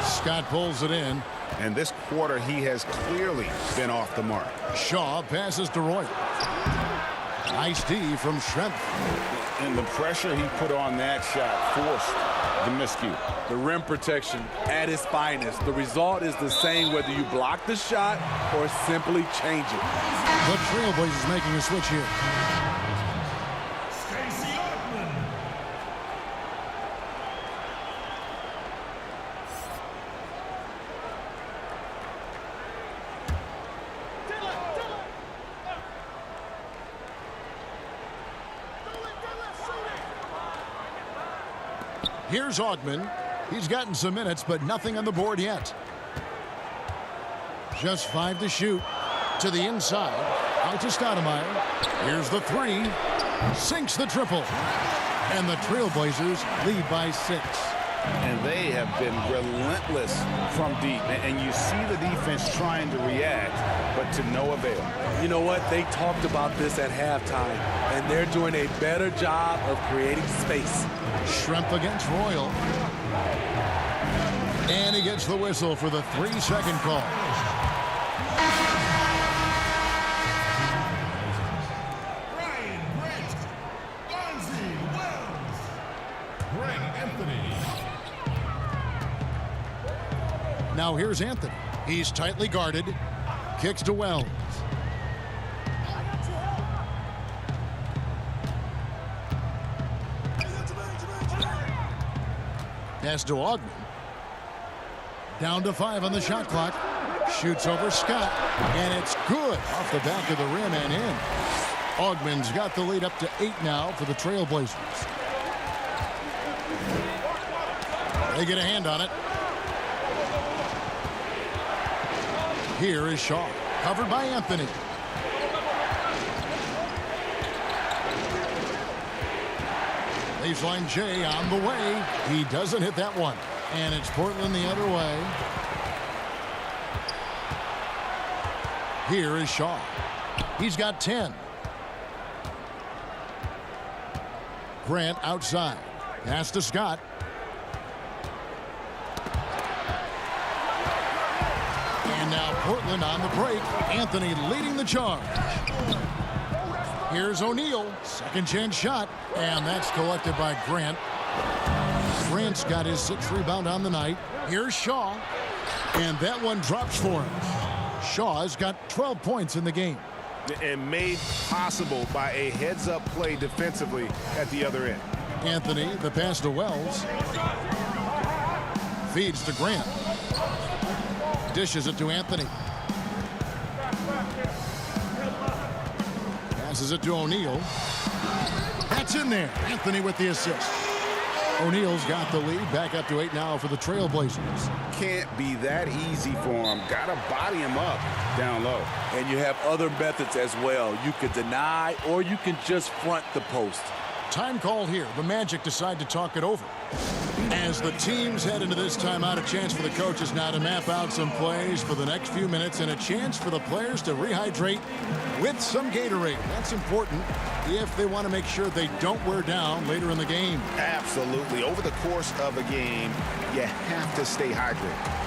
Scott pulls it in. And this quarter, he has clearly been off the mark. Shaw passes to Royal. Nice D from Schrempf. And the pressure he put on that shot forced the miscue. The rim protection at its finest. The result is the same whether you block the shot or simply change it. The Trailblazers making a switch here. Here's Augman. He's gotten some minutes, but nothing on the board yet. Just 5 to shoot. To the inside. Out to Stoudemire. Here's the 3. Sinks the triple. And the Trailblazers lead by 6. And they have been relentless from deep. And you see the defense trying to react, but to no avail. You know what? They talked about this at halftime, and they're doing a better job of creating space. Schrempf against Royal. And he gets the whistle for the 3-second call. Now here's Anthony. He's tightly guarded. Kicks to Wells. Pass to Augman. Down to 5 on the shot clock. Shoots over Scott. And it's good off the back of the rim and in. Augman's got the lead up to 8 now for the Trailblazers. They get a hand on it. Here is Shaw. Covered by Anthony. Baseline J on the way. He doesn't hit that one. And it's Portland the other way. Here is Shaw. He's got 10. Grant outside. Pass to Scott. And now Portland on the break. Anthony leading the charge. Here's O'Neal. Second chance shot. And that's collected by Grant. Grant's got his 6th rebound on the night. Here's Shaw. And that one drops for him. Shaw has got 12 points in the game. And made possible by a heads-up play defensively at the other end. Anthony, the pass to Wells. Feeds to Grant. Dishes it to Anthony. Passes it to O'Neal. That's in there. Anthony with the assist. O'Neal's got the lead. Back up to 8 now for the Trailblazers. Can't be that easy for him. Got to body him up down low. And you have other methods as well. You could deny or you can just front the post. Time call here. The Magic decide to talk it over. As the teams head into this timeout, a chance for the coaches now to map out some plays for the next few minutes and a chance for the players to rehydrate with some Gatorade. That's important if they want to make sure they don't wear down later in the game. Absolutely. Over the course of a game, you have to stay hydrated.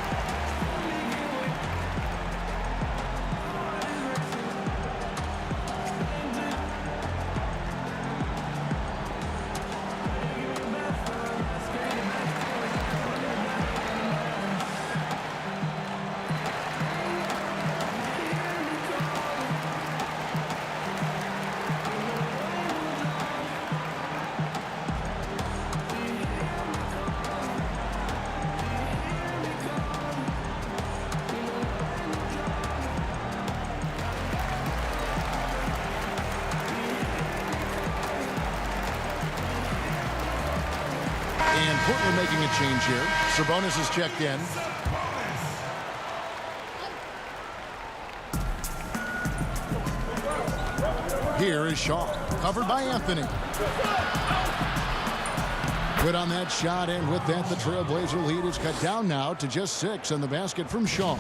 Portland making a change here. Sabonis is checked in. Here is Shaw, covered by Anthony. Good on that shot, and with that, the Trailblazer lead is cut down now to just 6 on the basket from Shaw.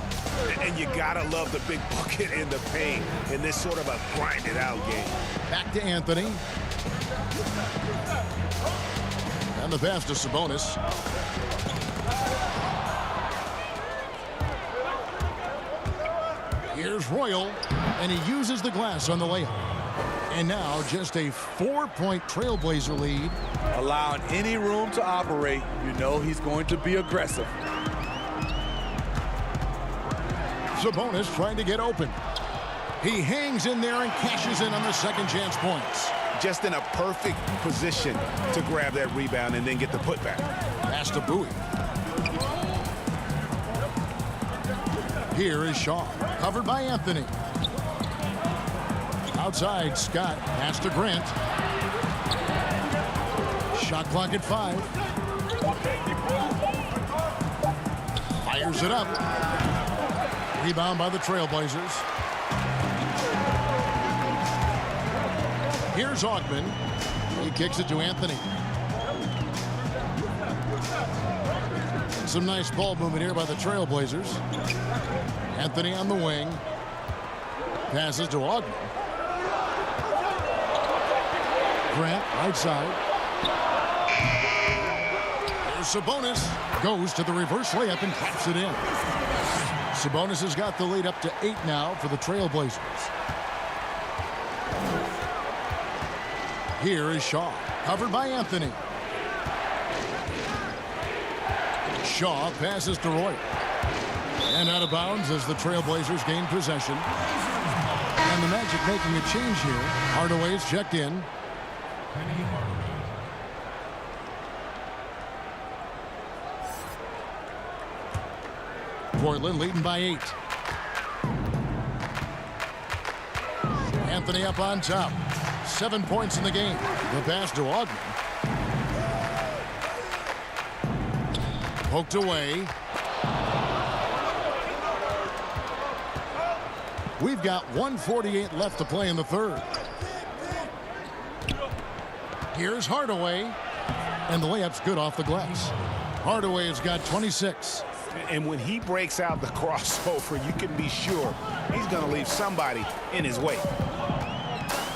And you gotta love the big bucket in the paint in this sort of a grinded-out game. Back to Anthony. And the pass to Sabonis. Here's Royal, and he uses the glass on the layup. And now just a 4-point Trailblazer lead. Allowing any room to operate, you know he's going to be aggressive. Sabonis trying to get open. He hangs in there and cashes in on the second chance points. Just in a perfect position to grab that rebound and then get the putback. Pass to Bowie. Here is Shaw, covered by Anthony. Outside, Scott, pass to Grant. Shot clock at 5. Fires it up. Rebound by the Trailblazers. Here's Augman. He kicks it to Anthony. Some nice ball movement here by the Trailblazers. Anthony on the wing. Passes to Augman. Grant, right side. There's Sabonis. Goes to the reverse layup and claps it in. Sabonis has got the lead up to 8 now for the Trailblazers. Here is Shaw, covered by Anthony. Shaw passes to Roy. And out of bounds as the Trailblazers gain possession. And the Magic making a change here. Hardaway's checked in. Portland leading by 8. Anthony up on top. 7 points in the game. The pass to Augman. Poked away. We've got 1:48 left to play in the third. Here's Hardaway. And the layup's good off the glass. Hardaway has got 26. And when he breaks out the crossover, you can be sure he's going to leave somebody in his way.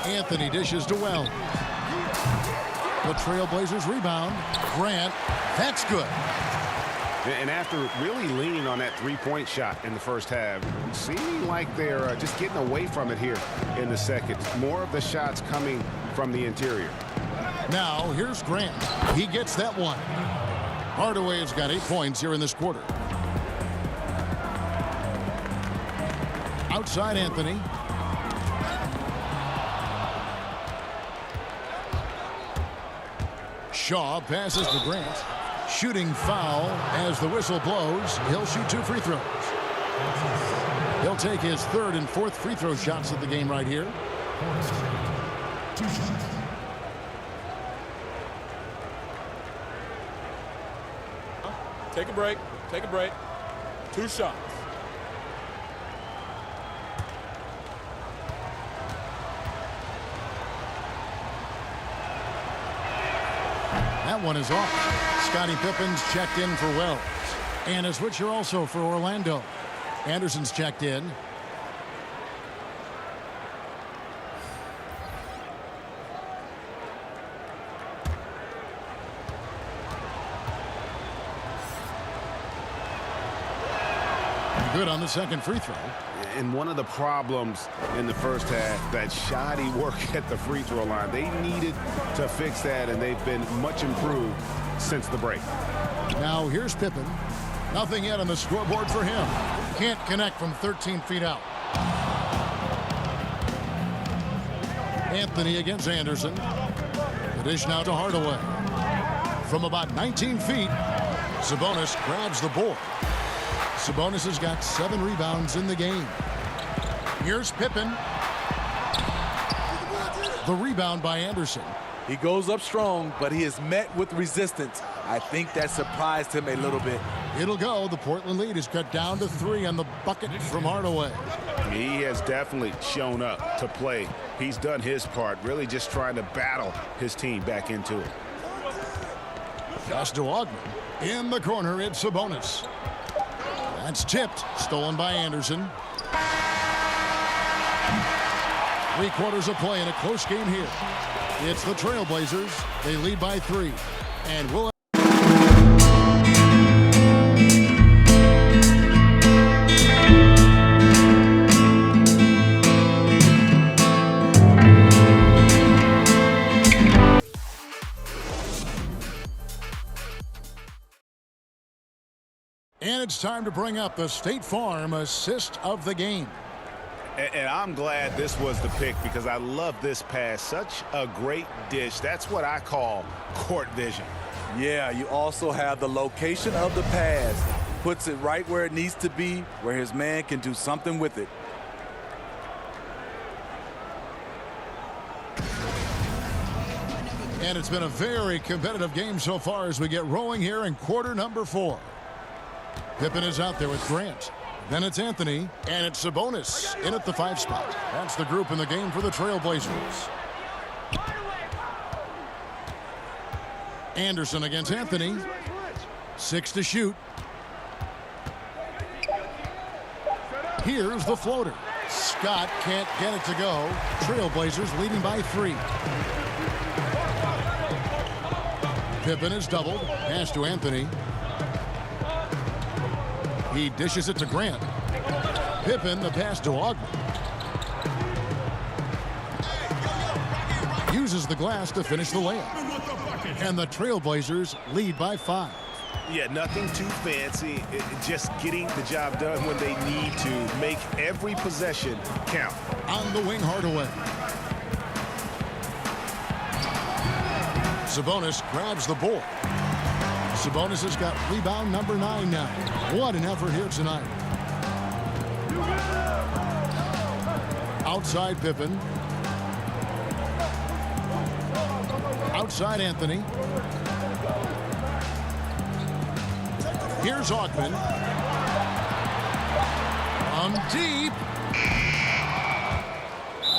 Anthony dishes to Wells. The Trailblazers rebound. Grant, that's good. And after really leaning on that three-point shot in the first half, seeming like they're just getting away from it here in the second. More of the shots coming from the interior. Now, here's Grant. He gets that one. Hardaway has got 8 points here in this quarter. Outside Anthony. Shaw passes to Grant. Shooting foul as the whistle blows. He'll shoot 2 free throws. He'll take his 3rd and 4th free throw shots of the game right here. 2 shots. Take a break. Take a break. 2 shots. That one is off. Scottie Pippen's checked in for Wells. And a switcher also for Orlando. Anderson's checked in. Good on the second free throw. And one of the problems in the first half, that shoddy work at the free throw line. They needed to fix that, and they've been much improved since the break. Now here's Pippen. Nothing yet on the scoreboard for him. Can't connect from 13 feet out. Anthony against Anderson. The dish now to Hardaway. From about 19 feet, Sabonis grabs the board. Sabonis has got 7 rebounds in the game. Here's Pippen. The rebound by Anderson. He goes up strong, but he is met with resistance. I think that surprised him a little bit. It'll go. The Portland lead is cut down to 3 on the bucket from Hardaway. He has definitely shown up to play. He's done his part, really just trying to battle his team back into it. Pass to Ogden. In the corner, it's Sabonis. That's tipped. Stolen by Anderson. 3/4 of play in a close game here. It's the Trailblazers. They lead by 3. And we'll And it's time to bring up the State Farm assist of the game. And I'm glad this was the pick because I love this pass. Such a great dish. That's what I call court vision. Yeah, you also have the location of the pass. Puts it right where it needs to be, where his man can do something with it. And it's been a very competitive game so far as we get rolling here in quarter number 4. Pippen is out there with Grant. Then it's Anthony, and it's Sabonis in at the 5 spot. That's the group in the game for the Trailblazers. Anderson against Anthony. 6 to shoot. Here's the floater. Scott can't get it to go. Trailblazers leading by 3. Pippen is doubled. Pass to Anthony. He dishes it to Grant. Pippen, the pass to Ogden. Uses the glass to finish the layup. And the Trailblazers lead by 5. Yeah, nothing too fancy. Just getting the job done when they need to. Make every possession count. On the wing, Hardaway. Sabonis grabs the board. Sabonis has got rebound number 9 now. What an effort here tonight. Outside Pippen. Outside Anthony. Here's Ogden. From deep.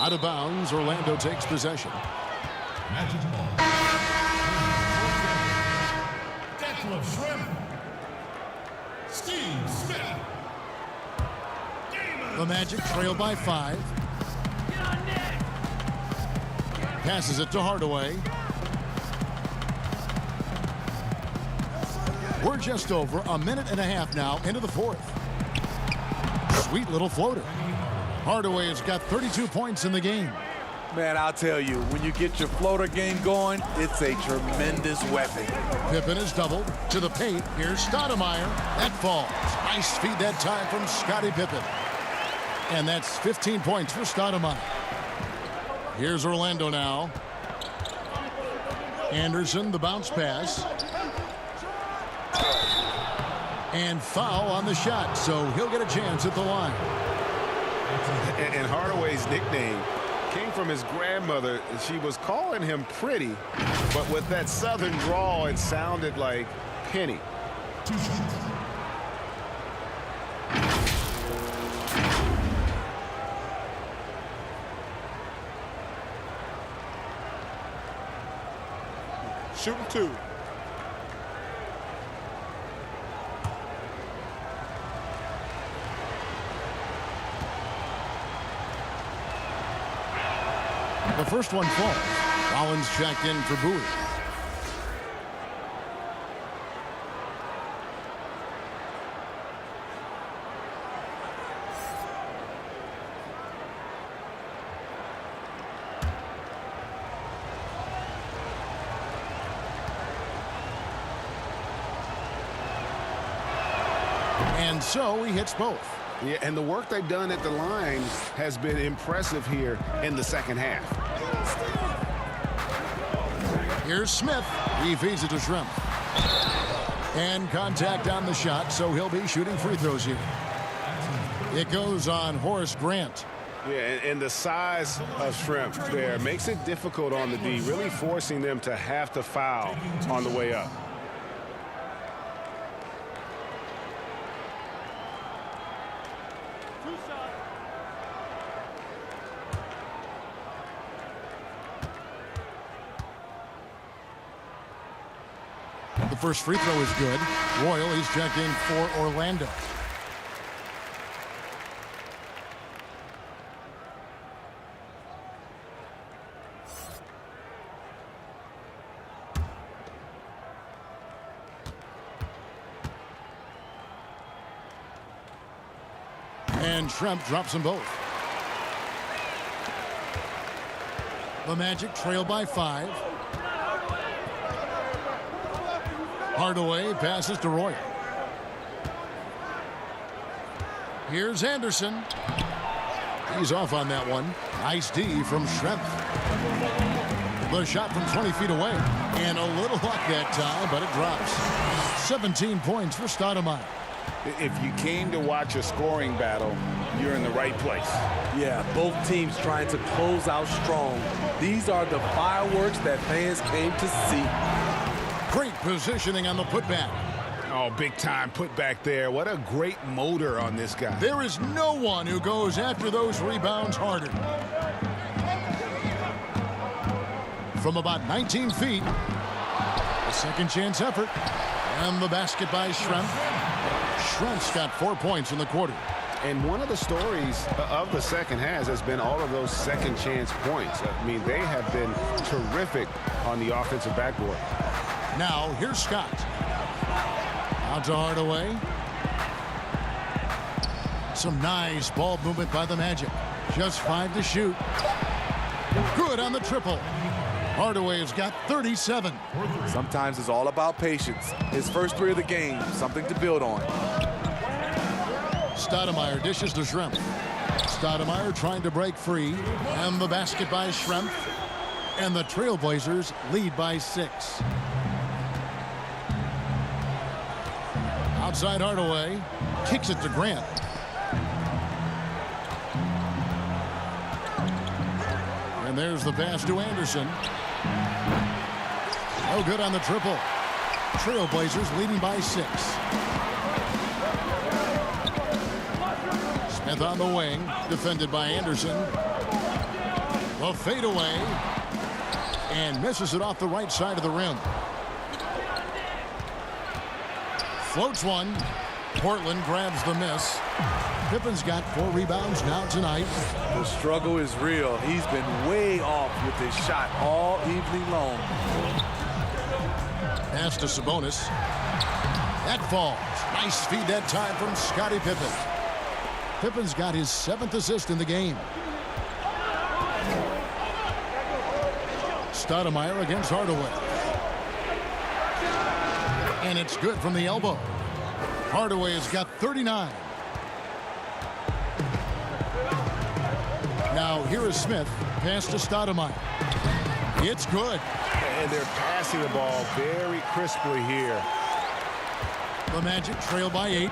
Out of bounds, Orlando takes possession. Steve Smith. The Magic trail by 5. Passes it to Hardaway. We're just over a minute and a half now into the 4th. Sweet little floater. Hardaway has got 32 points in the game. Man, I'll tell you, when you get your floater game going, it's a tremendous weapon. Pippen is doubled to the paint. Here's Stoudemire. That falls. Nice feed that time from Scottie Pippen. And that's 15 points for Stoudemire. Here's Orlando now. Anderson, the bounce pass. And foul on the shot, so he'll get a chance at the line. And Hardaway's nickname came from his grandmother. She was calling him pretty, but with that southern drawl, it sounded like Penny. Shooting 2. The first one falls. Rollins checked in for Bowie. And so he hits both. Yeah, and the work they've done at the line has been impressive here in the second half. Here's Smith. He feeds it to Shrimp. And contact on the shot, so he'll be shooting free throws here. It goes on Horace Grant. Yeah, and the size of Shrimp there makes it difficult on the D, really forcing them to have to foul on the way up. The first free throw is good. Royal is checked in for Orlando. And Shrimp drops them both. The Magic trail by 5. Hardaway passes to Roy. Here's Anderson. He's off on that one. Nice D from Shrimp. The shot from 20 feet away. And a little luck that time, but it drops. 17 points for Stoudemire. If you came to watch a scoring battle, you're in the right place. Yeah, both teams trying to close out strong. These are the fireworks that fans came to see. Great positioning on the putback. Oh, big time putback there. What a great motor on this guy. There is no one who goes after those rebounds harder. From about 19 feet, a second chance effort. And the basket by Shrimp. Shrimp's got 4 points in the quarter. And one of the stories of the second half has been all of those second chance points. I mean, they have been terrific on the offensive backboard. Now, here's Scott. Out to Hardaway. Some nice ball movement by the Magic. Just 5 to shoot. Good on the triple. Hardaway has got 37. Sometimes it's all about patience. His first 3 of the game, something to build on. Stoudemire dishes to Shrimp. Stoudemire trying to break free. And the basket by Shrimp. And the Trailblazers lead by 6. Outside Hardaway. Kicks it to Grant. And there's the pass to Anderson. No good on the triple. Trailblazers leading by 6. Smith on the wing, defended by Anderson. The fadeaway. And misses it off the right side of the rim. Floats one. Portland grabs the miss. Pippen's got 4 rebounds now tonight. The struggle is real. He's been way off with his shot all evening long. Pass to Sabonis. That falls. Nice feed that time from Scottie Pippen. Pippen's got his 7th assist in the game. Stoudemire against Hardaway. And it's good from the elbow. Hardaway has got 39. Now here is Smith. Pass to Stoudemire. It's good. And they're passing the ball very crisply here. The Magic trail by 8.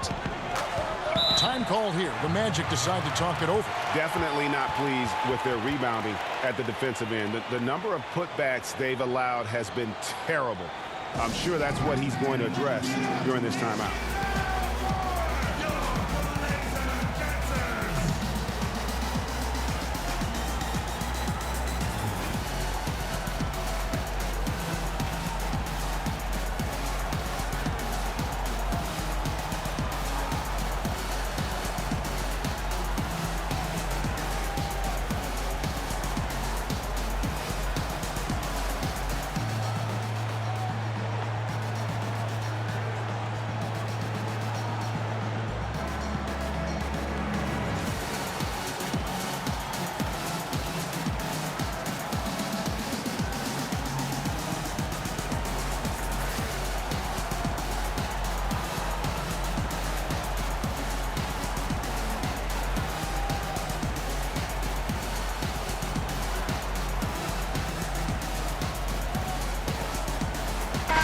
Time call here. The Magic decide to talk it over. Definitely not pleased with their rebounding at the defensive end. The number of putbacks they've allowed has been terrible. I'm sure that's what he's going to address during this timeout.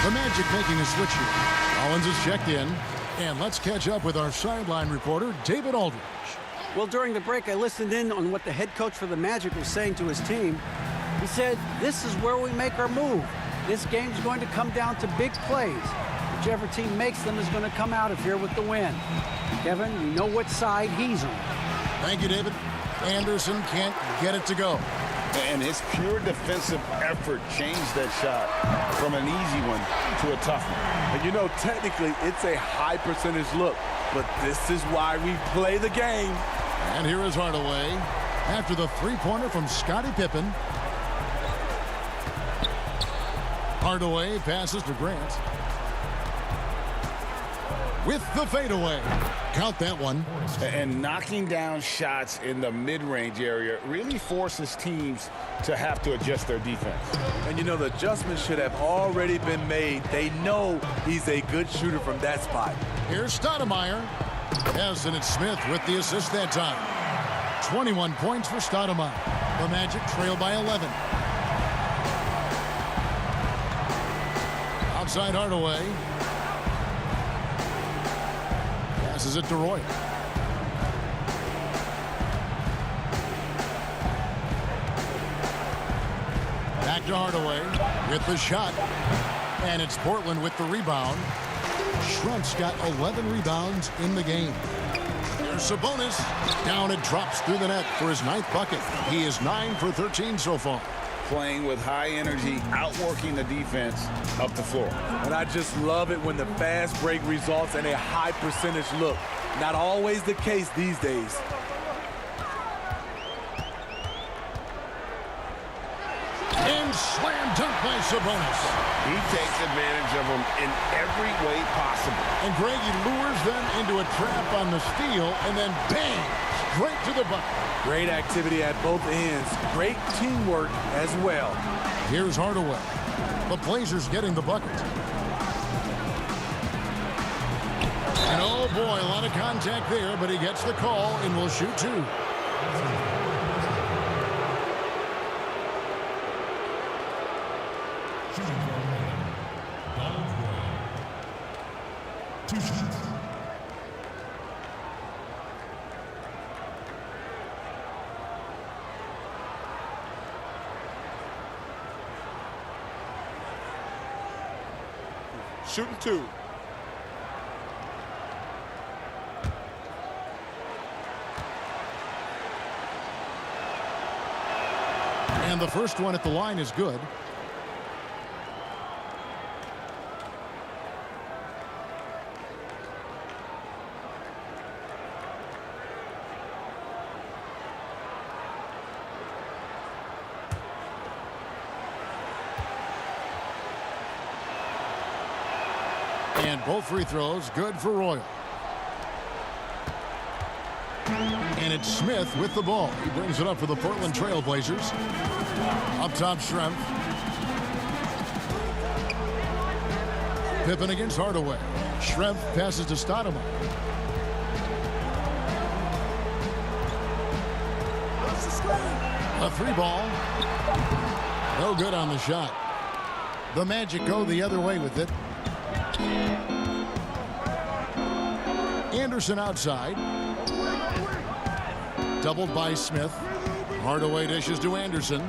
The Magic making a switch here. Collins is checked in. And let's catch up with our sideline reporter, David Aldridge. Well, during the break, I listened in on what the head coach for the Magic was saying to his team. He said, this is where we make our move. This game's going to come down to big plays. Whichever team makes them is going to come out of here with the win. Kevin, you know what side he's on. Thank you, David. Anderson can't get it to go. And his pure defensive effort changed that shot from an easy one to a tough one. And you know, technically, it's a high percentage look, but this is why we play the game. And here is Hardaway after the three-pointer from Scottie Pippen. Hardaway passes to Grant. With the fadeaway. Count that one. And knocking down shots in the mid-range area really forces teams to have to adjust their defense. And you know, the adjustments should have already been made. They know he's a good shooter from that spot. Here's Stoudemire. Yes, and it's Smith with the assist that time. 21 points for Stoudemire. The Magic trail by 11. Outside Hardaway. Passes it to Roy. Back to Hardaway with the shot. And it's Portland with the rebound. Schrempf's got 11 rebounds in the game. Here's Sabonis. Down it drops through the net for his 9th bucket. He is 9 for 13 so far. Playing with high energy, outworking the defense up the floor. And I just love it when the fast break results in a high percentage look. Not always the case these days. And slam dunk by Sabonis. He takes advantage of them in every way possible. And Greg, he lures them into a trap on the steal, and then bang, straight to the bucket. Great activity at both ends. Great teamwork as well. Here's Hardaway. The Blazers getting the bucket. And oh boy, a lot of contact there, but he gets the call and will shoot 2. Two shots. Shooting 2. And the first one at the line is good. And both free throws good for Royal. And it's Smith with the ball. He brings it up for the Portland Trail Blazers. Up top, Schrempf. Pippen against Hardaway. Schrempf passes to Stoudemire. A 3-ball. No good on the shot. The Magic go the other way with it. Anderson outside. Doubled by Smith. Hardaway dishes to Anderson.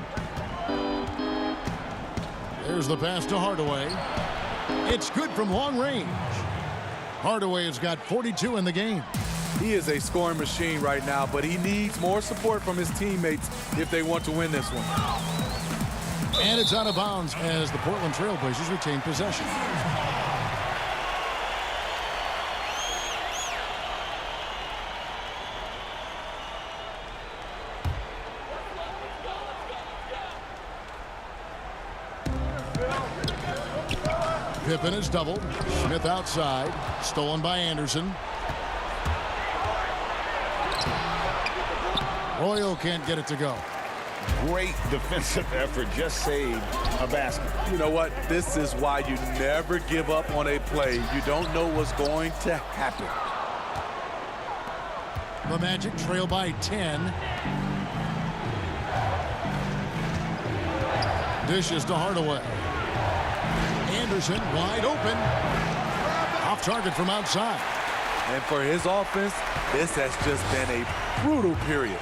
There's the pass to Hardaway. It's good from long range. Hardaway has got 42 in the game. He is a scoring machine right now, but he needs more support from his teammates if they want to win this one. And it's out of bounds as the Portland Trail Blazers retain possession. Pippen is doubled. Smith outside. Stolen by Anderson. Royal can't get it to go. Great defensive effort. Just saved a basket. You know what? This is why you never give up on a play. You don't know what's going to happen. The Magic trail by 10. Dishes to Hardaway. Anderson wide open. Off target from outside. And for his offense, this has just been a brutal period.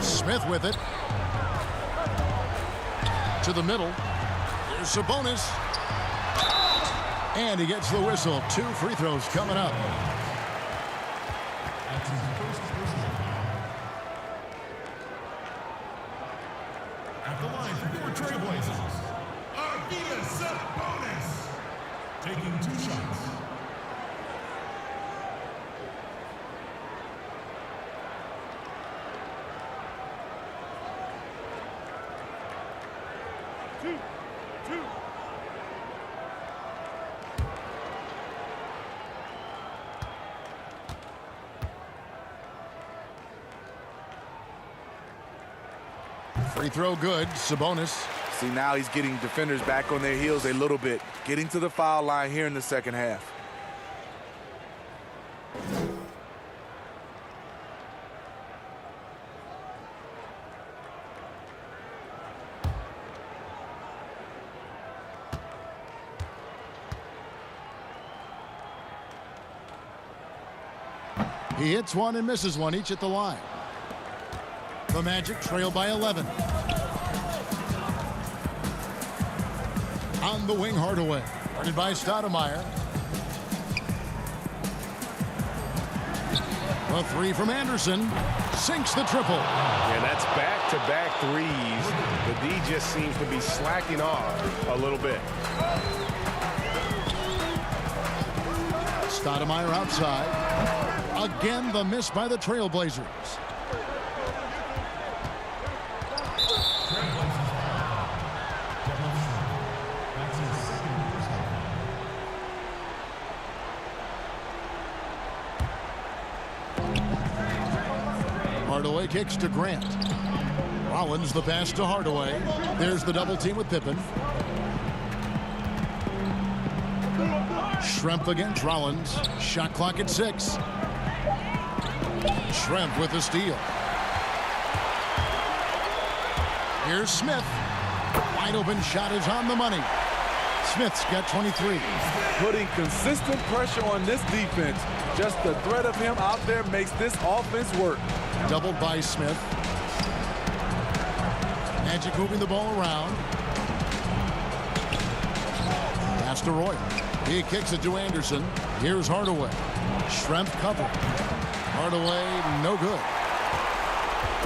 Smith with it. To the middle. Here's Sabonis. And he gets the whistle. 2 free throws coming up. At the line for your Trailblazers, Sabonis, taking 2 shots. Free throw good. Sabonis. See, now he's getting defenders back on their heels a little bit, getting to the foul line here in the second half. He hits one and misses one, each at the line. The Magic trail by 11. On the wing, Hardaway. Guarded by Stoudemire. A 3 from Anderson. Sinks the triple. Yeah, that's back-to-back threes. The D just seems to be slacking off a little bit. Stoudemire outside. Again, the miss by the Trailblazers. Hardaway kicks to Grant. Rollins the pass to Hardaway. There's the double team with Pippen. Schrempf against Rollins. Shot clock at 6. Schrempf with the steal. Here's Smith. Wide open shot is on the money. Smith's got 23. Putting consistent pressure on this defense. Just the threat of him out there makes this offense work. Doubled by Smith. Magic moving the ball around. Pass to Roy. He kicks it to Anderson. Here's Hardaway. Schrempf cover. Hardaway, no good.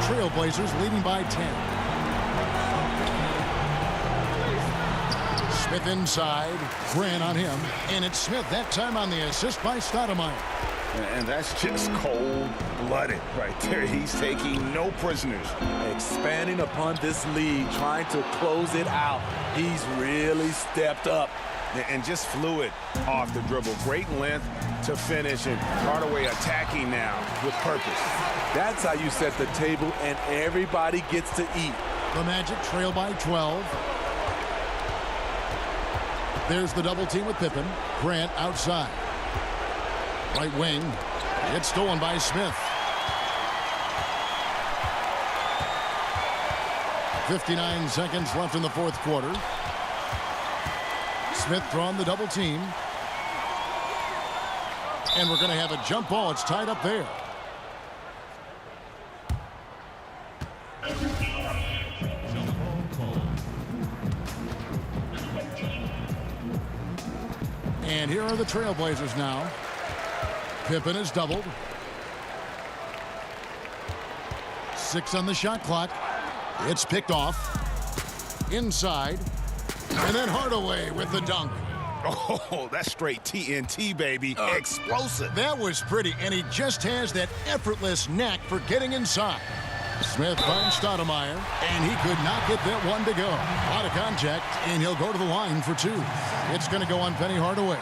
Trailblazers leading by 10. Smith inside. Grant on him. And it's Smith that time on the assist by Stoudemire. And that's just cold-blooded right there. He's taking no prisoners. Expanding upon this lead, trying to close it out. He's really stepped up. And just fluid off the dribble. Great length to finish, and Hardaway attacking now with purpose. That's how you set the table, and everybody gets to eat. The Magic trail by 12. There's the double team with Pippen. Grant outside. Right wing. It's stolen by Smith. 59 seconds left in the fourth quarter. Smith drawing the double team. And we're going to have a jump ball. It's tied up there. And here are the Trailblazers now. Pippen is doubled. 6 on the shot clock. It's picked off. Inside. And then Hardaway with the dunk. Oh, that's straight TNT, baby. Explosive. That was pretty, and he just has that effortless knack for getting inside. Smith finds Stoudemire, and he could not get that one to go. Out of contact, and he'll go to the line for 2. It's going to go on Penny Hardaway.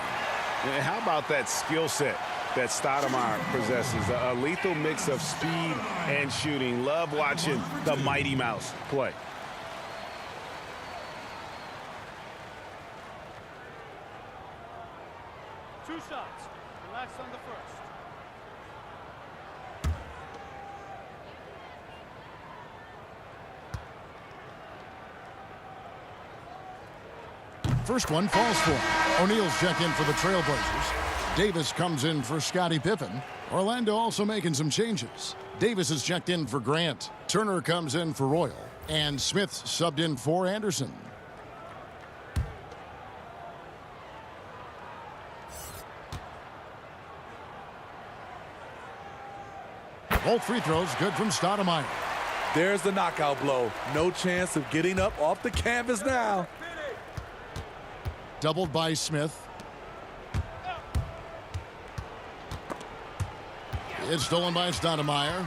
And how about that skill set that Stoudemire possesses? A lethal mix of speed and shooting. Love watching the Mighty Mouse play. Two shots. Relax on the first. First one falls for him. O'Neal's checked in for the Trailblazers. Davis comes in for Scottie Pippen. Orlando also making some changes. Davis is checked in for Grant. Turner comes in for Royal. And Smith subbed in for Anderson. Both free throws good from Stoudemire. There's the knockout blow. No chance of getting up off the canvas now. Doubled by Smith. It's stolen by Stoudemire.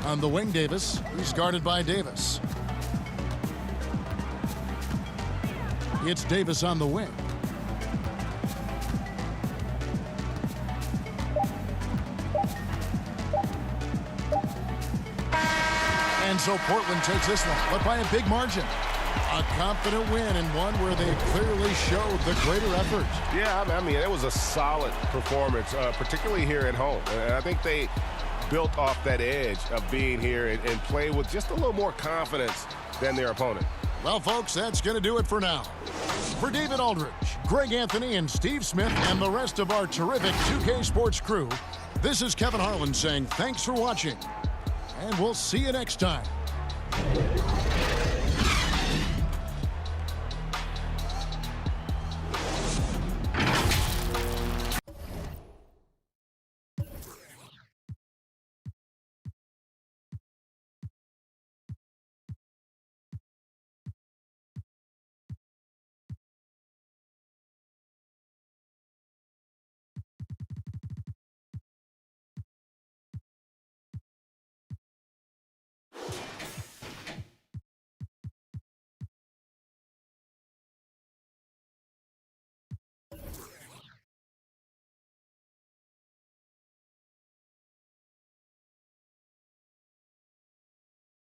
On the wing, Davis. He's guarded by Davis. It's Davis on the wing. And so Portland takes this one, but by a big margin. A confident win, and one where they clearly showed the greater effort. Yeah, I mean, it was a solid performance, particularly here at home. And I think they built off that edge of being here and play with just a little more confidence than their opponent. Well, folks, that's going to do it for now. For David Aldridge, Greg Anthony, and Steve Smith, and the rest of our terrific 2K Sports crew, this is Kevin Harlan saying thanks for watching, and we'll see you next time.